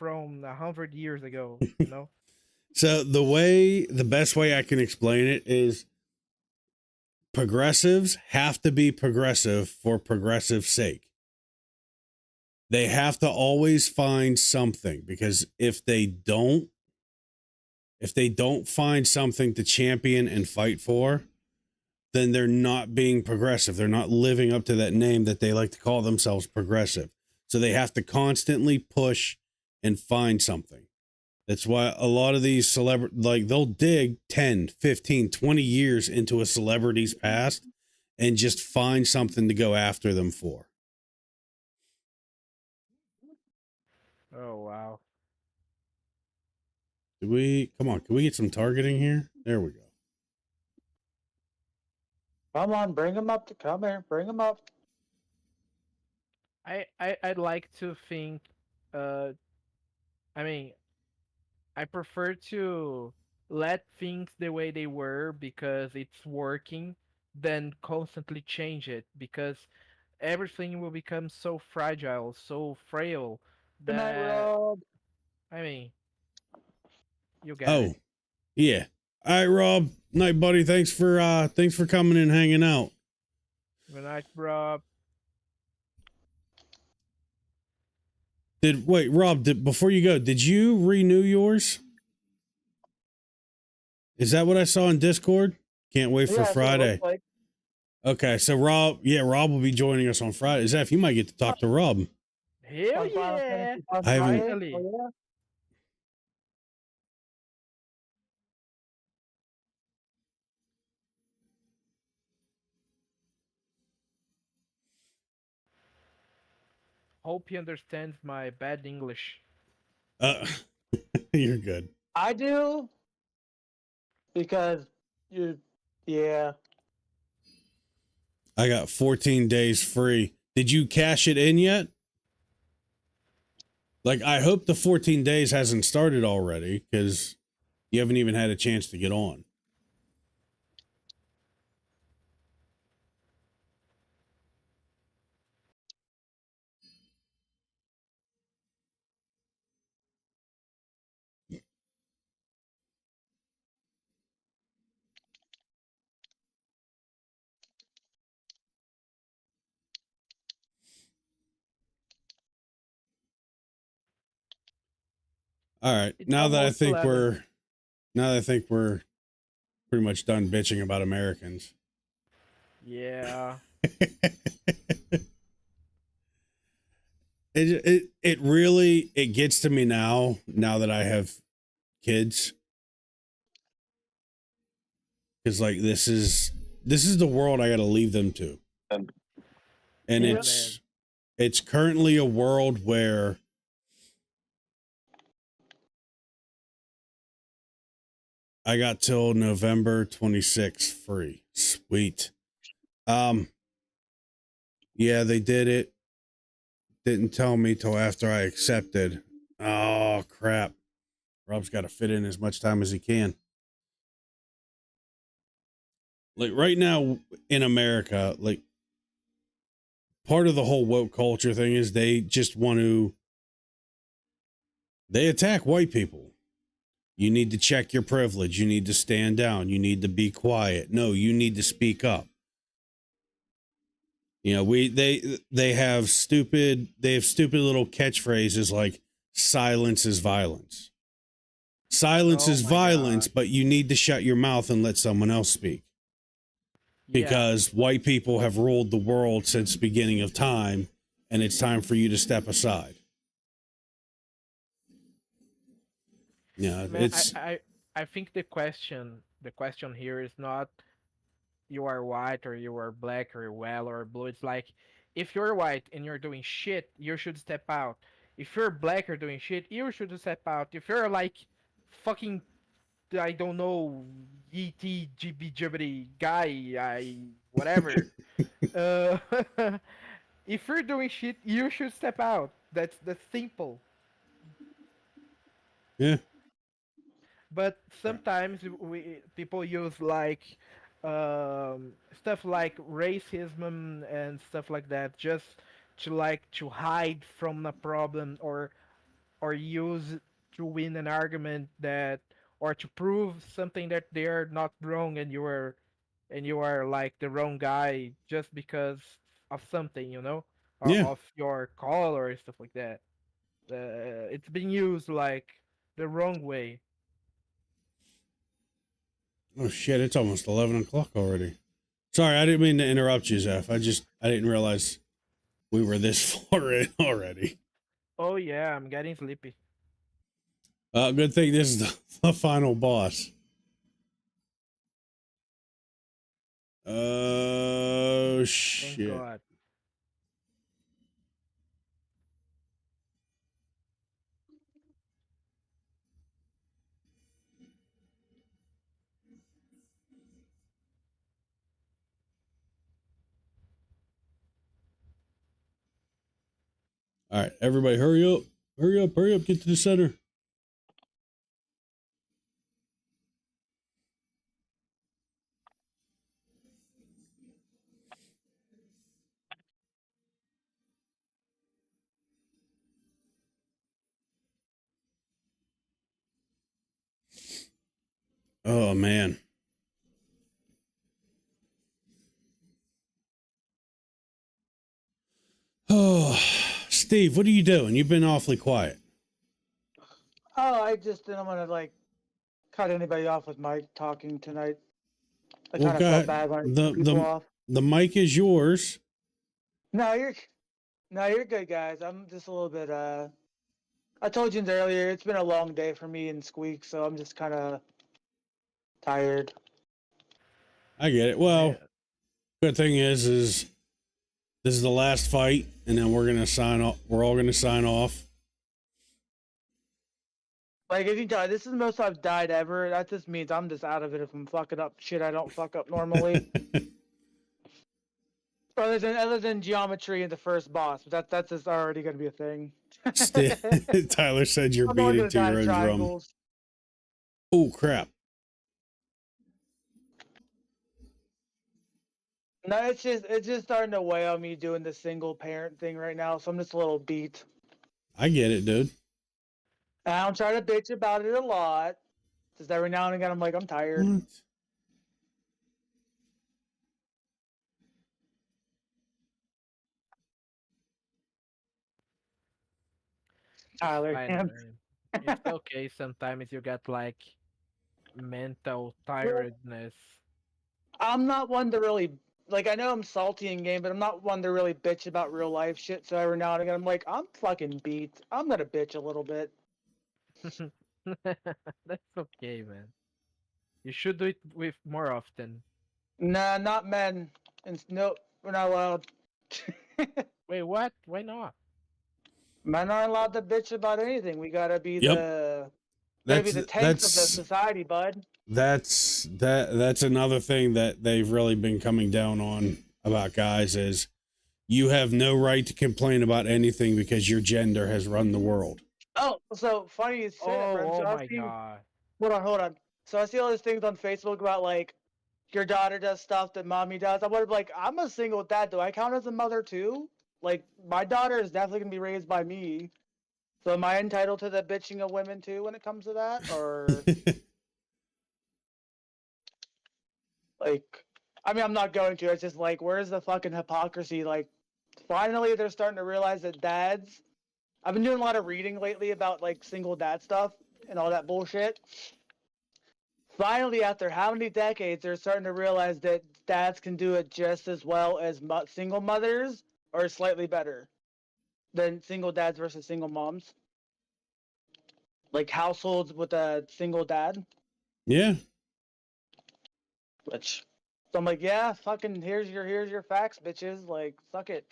100 years ago, you know? the best way I can explain it is progressives have to be progressive for progressive's sake. They have to always find something, because if they don't find something to champion and fight for, then they're not being progressive. They're not living up to that name that they like to call themselves, progressive. So they have to constantly push and find something. That's why a lot of these like they'll dig 10, 15, 20 years into a celebrity's past and just find something to go after them for. Oh wow. Can we get some targeting here? There we go. Come on, bring him up to come here. Bring him up. I'd like to think I mean I prefer to let things the way they were because it's working than constantly change it, because everything will become so fragile, so frail Good night, that Rob. I mean you get Oh, it. yeah. All right, Rob. Night, buddy. Thanks for coming and hanging out. Good night, Rob. Rob, before you go, did you renew yours? Is that what I saw in Discord? Can't wait for Yeah, that's what it Friday. looks like. Okay, so Rob will be joining us on Friday. Zeph, you might get to talk to Rob. Hell On Final yeah! Fantasy on I haven't- Friday? Finally. Oh, yeah? Hope he understands my bad English. You're good. I do. Because yeah. I got 14 days free. Did you cash it in yet? Like, I hope the 14 days hasn't started already, because you haven't even had a chance to get on. All right. It's Now that I almost think 11. we're pretty much done bitching about Americans. Yeah. It really gets to me now that I have kids, because like this is the world I got to leave them to, and Yeah, it's currently a world where I got till November 26th free. Sweet. Yeah, they did it. Didn't tell me till after I accepted. Oh crap. Rob's got to fit in as much time as he can. Like right now in America, like part of the whole woke culture thing is they just they attack white people. You need to check your privilege. You need to stand down. You need to be quiet. No, you need to speak up. You know, they have stupid little catchphrases like silence is violence. Silence Oh is my violence, God. but you need to shut your mouth and let someone else speak. Yeah. Because white people have ruled the world since the beginning of time, and it's time for you to step aside. Yeah, Man, it's I think the question here is not you are white or you are black or well or blue. It's like if you're white and you're doing shit, you should step out. If you're black or doing shit, you should step out. If you're like fucking I don't know ET GB jibbity guy, whatever. uh, if you're doing shit, you should step out. That's simple. yeah. But sometimes people use like stuff like racism and stuff like that just to hide from a problem or use to win an argument that or to prove something that they're not wrong and you are like the wrong guy just because of something, you know? Yeah. of your call or stuff like that. It's being used like the wrong way. Oh shit! It's almost 11 o'clock already. Sorry, I didn't mean to interrupt you, Zeph. I didn't realize we were this far in already. Oh yeah, I'm getting sleepy. Good thing this is the final boss. Oh Thank shit! God. All right, everybody, hurry up! Hurry up! Hurry up! Get to the center. Oh man. Oh, Steve, what are you doing? You've been awfully quiet. Oh, I just didn't want to like cut anybody off with my talking tonight. I Well, kind of go felt ahead. bad when I The- cut people the- off. The mic is yours. No, you're good, guys. I'm just a little bit. I told you earlier. It's been a long day for me and Squeak, so I'm just kind of tired. I get it. Well, Yeah. good thing is this is the last fight, and then we're gonna sign off. We're all gonna sign off. Like if you die, this is the most I've died ever. That just means I'm just out of it if I'm fucking up shit I don't fuck up normally. other than geometry and the first boss, but that's just already gonna be a thing. Tyler said you're I'm only beating gonna to die your in own drum. triangles. Oh crap! No, it's just starting to weigh on me doing the single parent thing right now, so I'm just a little beat. I get it, dude. And I don't try to bitch about it a lot. Just every now and again, I'm like, I'm tired. What? Tyler, Fine, yeah. man. It's okay. Sometimes you get like mental tiredness. I'm not one to really like. I know I'm salty in game, but I'm not one to really bitch about real life shit. So every now and again, I'm like, I'm fucking beat. I'm gonna bitch a little bit. That's okay, man. You should do it with more often. Nah, not men. And nope, we're not allowed. Wait, what? Why not? Men aren't allowed to bitch about anything. We gotta be Yep. gotta be the tanks of the that's society, bud. that's another thing that they've really been coming down on about guys is you have no right to complain about anything because your gender has run the world. Oh, so funny you say that, Brent. Oh So I my see- god. Hold on. So I see all these things on Facebook about like your daughter does stuff that mommy does. I would be like, I'm a single dad. Do I count as a mother too? Like my daughter is definitely gonna be raised by me. So am I entitled to the bitching of women too when it comes to that? Or like I mean I'm not going to, it's just like where's the fucking hypocrisy? Like finally they're starting to realize that dads I've been doing a lot of reading lately about like single dad stuff and all that bullshit. Finally, after how many decades, they're starting to realize that dads can do it just as well as single mothers, or slightly better than single dads versus single moms. Like households with a single dad, Yeah. which so I'm like, yeah, fucking here's your facts, bitches. Like, suck it.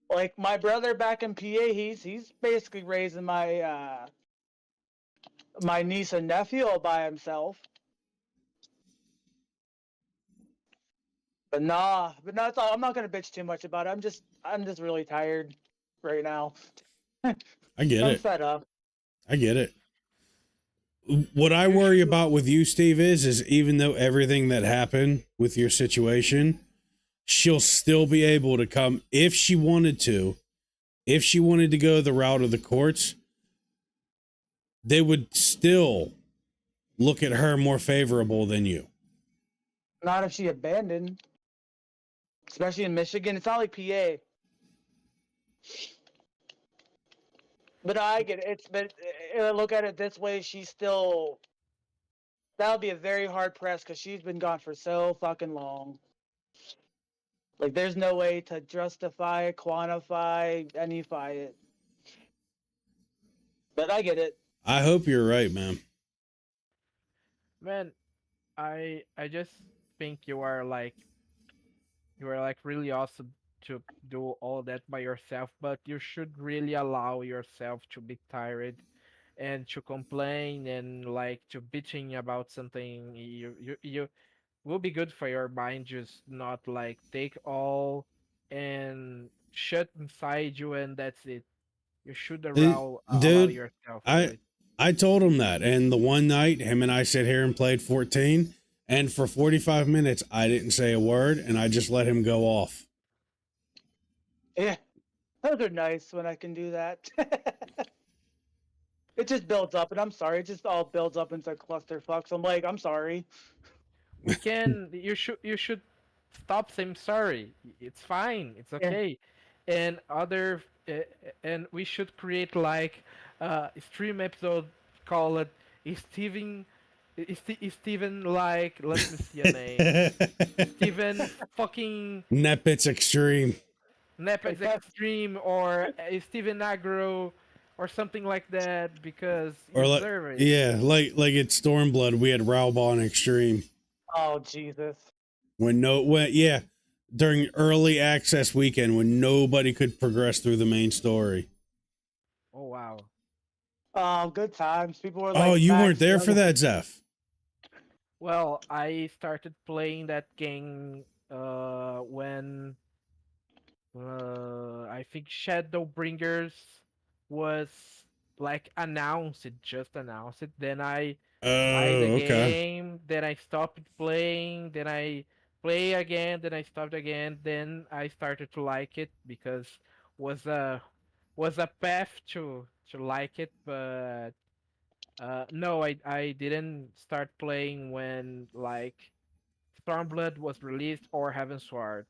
Like my brother back in PA, he's basically raising my my niece and nephew all by himself. But no, it's all. I'm not gonna bitch too much about it. I'm just really tired right now. I get I'm it. fed up. I get it. What I worry about with you, Steve, is even though everything that happened with your situation, she'll still be able to come if she wanted to. If she wanted to go the route of the courts, they would still look at her more favorable than you. Not if she abandoned. especially in Michigan. It's not like PA. But I get it. Look at it this way. She's still. That would be a very hard press because she's been gone for so fucking long. Like, there's no way to justify, quantify, anyfy it. But I get it. I hope you're right, man. Man, I just think you are like really awesome to do all that by yourself, but you should really allow yourself to be tired and to complain and like to bitching about something. You will be good for your mind, just not like take all and shut inside you and that's it. You should allow Dude, yourself to I it. I told him that, and the one night him and I sat here and played 14, and for 45 minutes I didn't say a word, and I just let him go off. Yeah. Those are nice when I can do that. It just builds up, and I'm sorry. It just all builds up into clusterfucks. I'm like, I'm sorry. You should stop saying sorry. It's fine. It's okay. And and we should create like a stream episode called Steven like let me see a name. Steven fucking Nepits Extreme. Nepex Extreme or Steven Agro or something like that because you Or like, deserve it. yeah, like it's Stormblood. We had Raubon Extreme. Oh, Jesus. Yeah, during early access weekend when nobody could progress through the main story. Oh wow. Oh, good times. People were like, Oh, you weren't Max, there for that, Zeph. Well, I started playing that game when I think Shadowbringers was like announced, it just announced it. Then I buy the Oh, okay. game, then I stopped playing, then I play again, then I stopped again, then I started to like it because was a path to like it, but no, I didn't start playing when like Stormblood was released or Heavensward.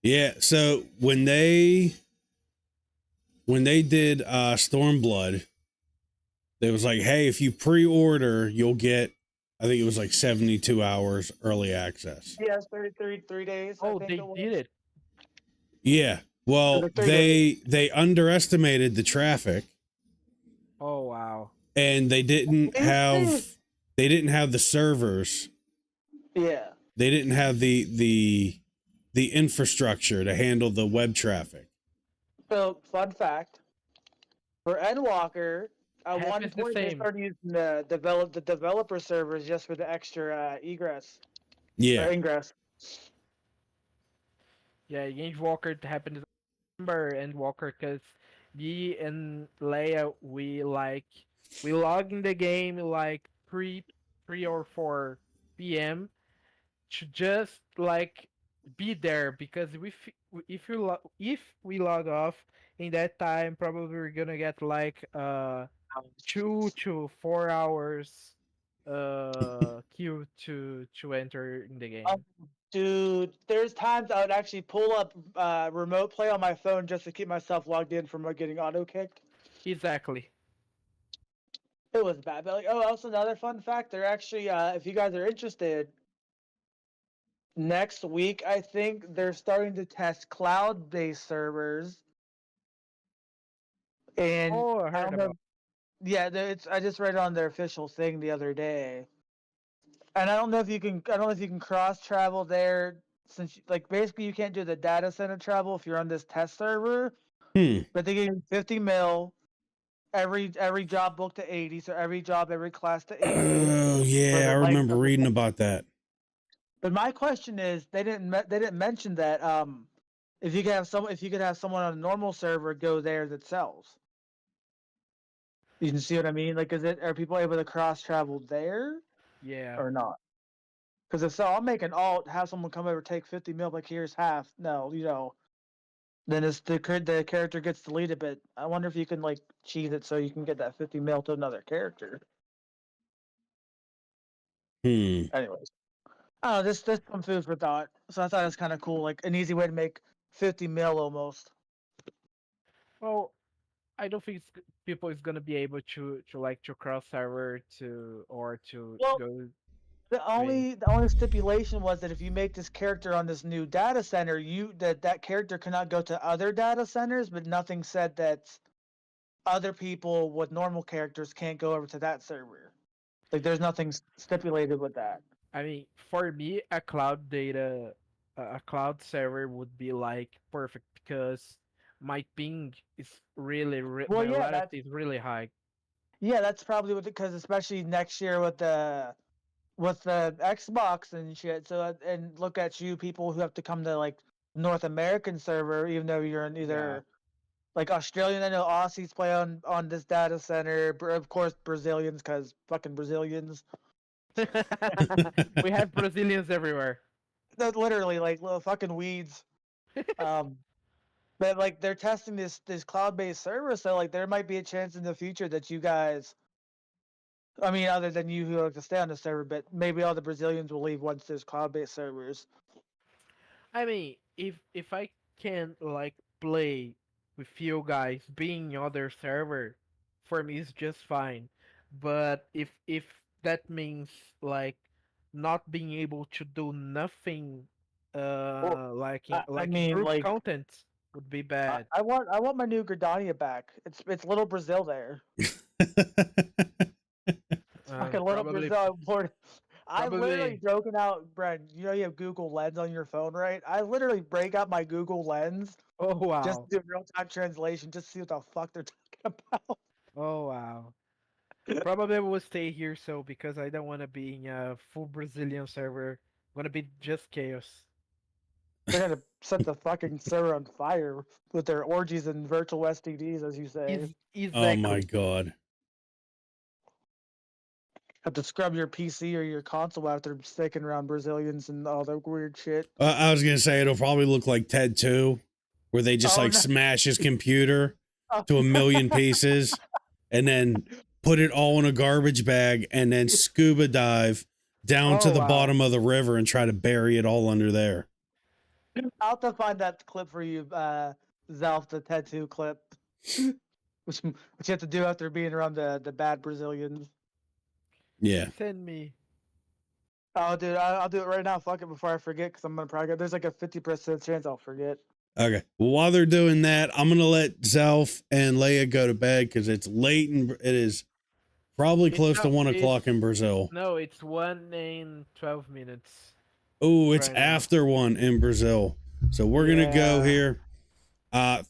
Yeah, so when they did Stormblood, they was like, hey, if you pre-order, you'll get, I think it was like 72 hours early access. Yeah, 3 days. I Oh, think they it was. did it. Yeah. Well, Like 3 days. they underestimated the traffic, Oh wow. and they didn't have the servers. Yeah. They didn't have the infrastructure to handle the web traffic. So, fun fact for Endwalker, at one Happens the point they same. started using the developer servers just for the extra egress Yeah. or ingress. Yeah, Games Walker happened. Remember Endwalker because me and Leia we log in the game like 3 or 4 p.m. to just like be there because if we log off in that time probably we're gonna get like 2 to 4 hours queue to enter in the game. Dude, there's times I would actually pull up remote play on my phone just to keep myself logged in from getting auto kicked. Exactly. It was bad. But like, oh, also another fun fact, they're actually, if you guys are interested, next week I think they're starting to test cloud-based servers. And Oh, I I heard don't know. about. Yeah, I just read it on their official thing the other day. And I don't know if you can. I don't know if you can cross travel there, since like basically you can't do the data center travel if you're on this test server. But they give you 50 mil, every job booked to 80, so every job, every class to 80. Oh yeah, I remember reading about that. But my question is, they didn't mention that if you could have someone on a normal server go there that sells. You can see what I mean? Like, are people able to cross travel there? Yeah. Or not? Because if so, I'll make an alt, have someone come over, take 50 mil, like here's half. No, then it's the character gets deleted. But I wonder if you can like cheese it so you can get that 50 mil to another character. Anyways, Oh, this some food for thought. So I thought it was kind of cool, like an easy way to make 50 mil almost. Well, I don't think people is gonna be able to cross server to Well, go. The I mean, only stipulation was that if you make this character on this new data center, that character cannot go to other data centers, but nothing said that other people with normal characters can't go over to that server. Like there's nothing stipulated with that. I mean, for me, a cloud server would be like perfect because my ping is Well, my yeah, latency is really high. that's probably what because especially next year with the Xbox and shit. So and look at you people who have to come to like North American server, even though you're in either like Australian. I know Aussies play on this data center. Of course, Brazilians because fucking Brazilians. We have Brazilians everywhere. They're literally like little fucking weeds. But like they're testing this cloud-based server, so like there might be a chance in the future that you guys. I mean, other than you who like to stay on the server, but maybe all the Brazilians will leave once there's cloud-based servers. I mean, if I can like play with you guys being other server, for me it's just fine. But if that means like not being able to do nothing, I mean, group like content would be bad. I want my new Gridania back. It's little Brazil there. Fucking little Probably, Brazil. I've probably- literally broken out, Brent. You know you have Google Lens on your phone, right? I literally break out my Google Lens Oh wow! just to do real-time translation, just to see what the fuck they're talking about. Oh wow! Probably will stay here so because I don't want to be in a full Brazilian server. Want to be just chaos. They're gonna set the fucking server on fire with their orgies and virtual STDs, as you say. Exactly. Oh my god. Have to scrub your PC or your console after sticking around Brazilians and all that weird shit. I was gonna say it'll probably look like Ted 2, where they just Oh, like no. smash his computer to a million pieces and then put it all in a garbage bag and then scuba dive down to Oh, the wow. bottom of the river and try to bury it all under there. I'll have to find that clip for you, Zalf, the tattoo clip. which you have to do after being around the bad Brazilians. Yeah. Send me. Oh, dude, I'll do it right now. Fuck it before I forget, because I'm gonna probably there's like a 50% chance I'll forget. Okay. Well, while they're doing that, I'm gonna let Zelf and Leia go to bed because it's late and it is probably It's close to not- 1 o'clock it's- in Brazil. No, it's 1 and 12 minutes. Oh, it's right now. after 1 in Brazil. So we're gonna go Yeah. here.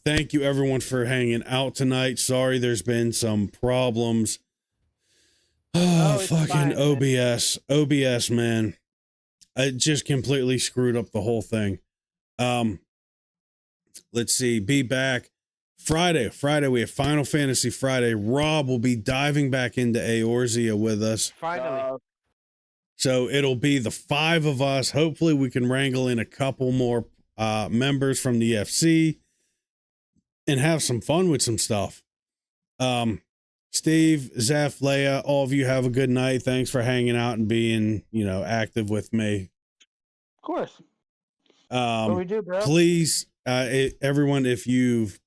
Thank you everyone for hanging out tonight. Sorry, there's been some problems. Oh, it's fucking fine, man. OBS, man. It just completely screwed up the whole thing. Let's see. Be back Friday. We have Final Fantasy Friday. Rob will be diving back into Eorzea with us. Finally. So it'll be the 5 of us. Hopefully we can wrangle in a couple more members from the FC and have some fun with some stuff. Steve, Zeph, Leia, all of you have a good night. Thanks for hanging out and being, active with me. Of course. What do we do, bro? Please, everyone, if you've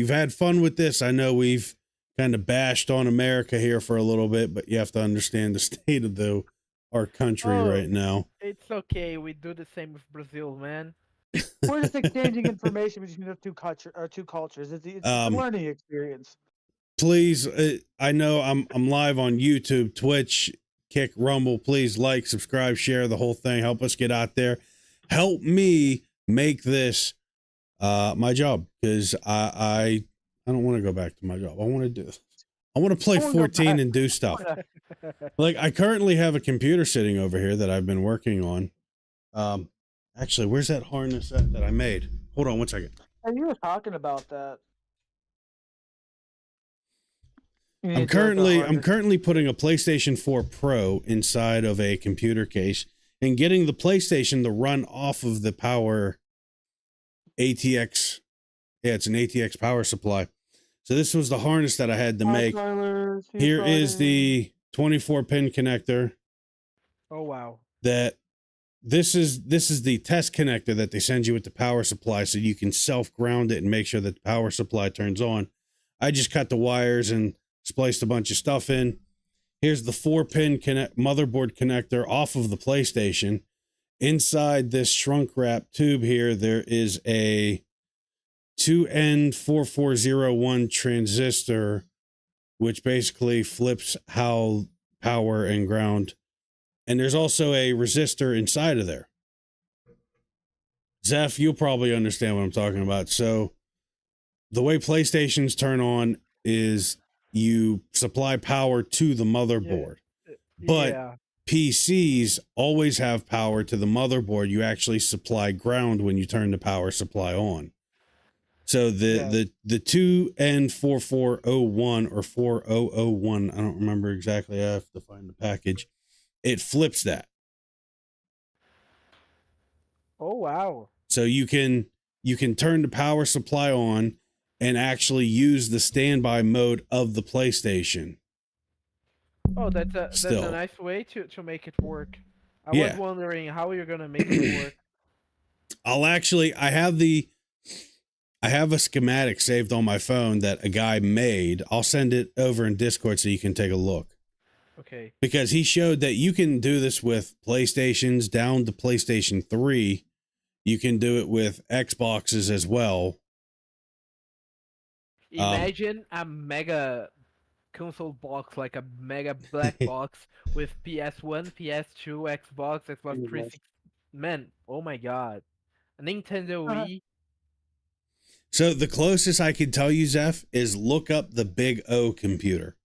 had fun with this, I know we've kind of bashed on America here for a little bit, but you have to understand the state of our country Oh. right now. It's okay. We do the same with Brazil, man. We're just exchanging information between the two cultures. It's a learning experience. Please, I know I'm live on YouTube, Twitch, Kick, Rumble. Please like, subscribe, share the whole thing. Help us get out there. Help me make this my job, because I don't want to go back to my job. I want to do this. I want to play I wanna go 14 back. and do stuff. Like, I currently have a computer sitting over here that I've been working on. Actually, where's that harness that I made? Hold on one second. And you were talking about that. You I'm need to work on currently harness. putting a PlayStation 4 Pro inside of a computer case and getting the PlayStation to run off of the power ATX. Yeah, it's an ATX power supply. So this was the harness that I had to Hi, make. Tyler. See you Here is Friday. the 24 pin connector Oh wow. that this is the test connector that they send you with the power supply, so you can self ground it and make sure that the power supply turns on. I just cut the wires and spliced a bunch of stuff in. Here's the 4-pin motherboard connector off of the PlayStation. Inside this shrunk wrap tube here, there is a 2N4401 transistor, which basically flips how power and ground. And there's also a resistor inside of there. Zeph, you'll probably understand what I'm talking about. So the way PlayStations turn on is you supply power to the motherboard. But yeah. PCs always have power to the motherboard. You actually supply ground when you turn the power supply on. So the 2N4401 or 4001, I don't remember exactly. I have to find the package. It flips that. Oh wow. So you can turn the power supply on and actually use the standby mode of the PlayStation. Oh, that's a Still. nice way to make it work. I Yeah. was wondering how you're gonna make it work. I have a schematic saved on my phone that a guy made. I'll send it over in Discord so you can take a look. Okay. Because he showed that you can do this with PlayStations down to PlayStation 3. You can do it with Xboxes as well. Imagine a mega console box, like a mega black box with PS1, PS2, Xbox 360. Man, oh my god. A Nintendo Wii. So the closest I can tell you, Zeph, is look up the Big O computer.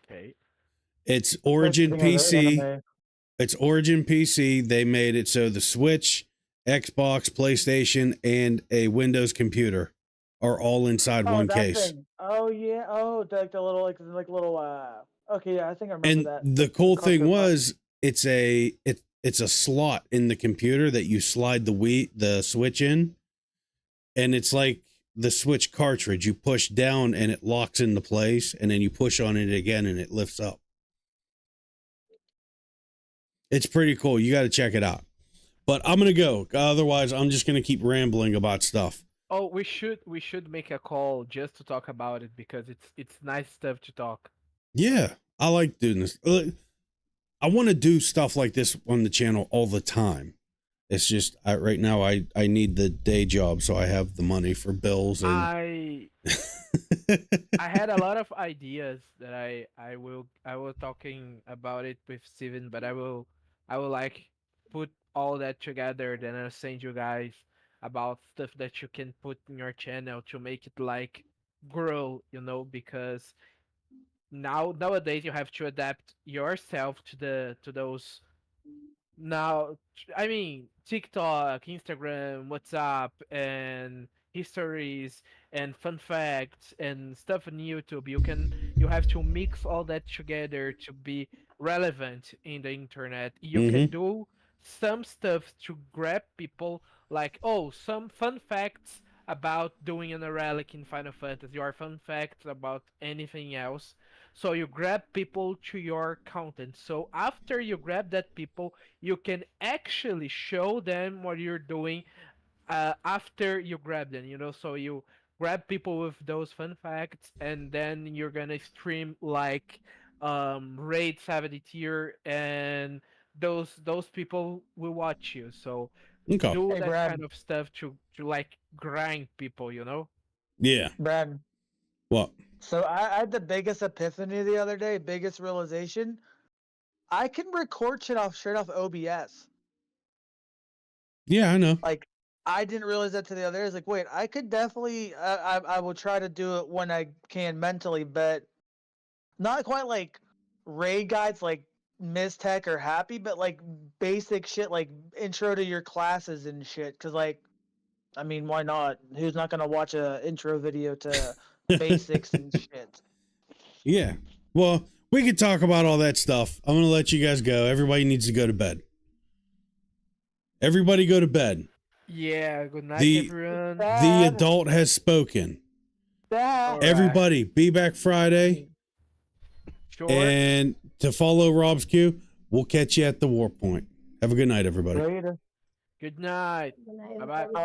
Okay. It's Origin PC. It's Origin PC. They made it so the Switch, Xbox, PlayStation, and a Windows computer are all inside one case. Thing. Oh yeah. Oh, the little like little. Okay, yeah, I think I remember And that. the cool thing was, it's a slot in the computer that you slide the Switch in, and it's like the Switch cartridge. You push down and it locks into place, and then you push on it again and it lifts up. It's pretty cool. You got to check it out. But I'm gonna go. Otherwise, I'm just gonna keep rambling about stuff. Oh, we should make a call just to talk about it because it's nice stuff to talk. Yeah, I like doing this. I want to do stuff like this on the channel all the time. It's just right now I need the day job, so I have the money for bills. And I had a lot of ideas that I will talking about it with Steven, but I will like put all that together, then I'll send you guys about stuff that you can put in your channel to make it like grow, because nowadays you have to adapt yourself to those. Now, I mean, TikTok, Instagram, WhatsApp, and histories and fun facts and stuff on YouTube. You have to mix all that together to be relevant in the internet. You can do some stuff to grab people, like, oh, some fun facts about doing an relic in Final Fantasy, or fun facts about anything else. So you grab people to your content. So after you grab that people, you can actually show them what you're doing after you grab them, So you grab people with those fun facts, and then you're gonna stream like raid 70 tier, and those people will watch you. So okay. do Hey, that Brad. kind of stuff to like grind people, Yeah. Brad. What? So I had the biggest epiphany the other day, biggest realization. I can record shit straight off OBS. Yeah, I know. Like, I didn't realize that till the other day. I was like, wait, I could definitely, I will try to do it when I can mentally, but not quite like raid guides like Mistech or Happy, but like basic shit like intro to your classes and shit. Cause like, I mean, why not? Who's not gonna watch a intro video to basics and shit? Yeah. Well, we could talk about all that stuff. I'm going to let you guys go. Everybody needs to go to bed. Everybody go to bed. Yeah, good night, The- everyone. The adult has spoken. That. Everybody, be back Friday. Sure. And to follow Rob's cue, we'll catch you at the war point. Have a good night, everybody. Later. Good night. Good night, Bye-bye. everybody.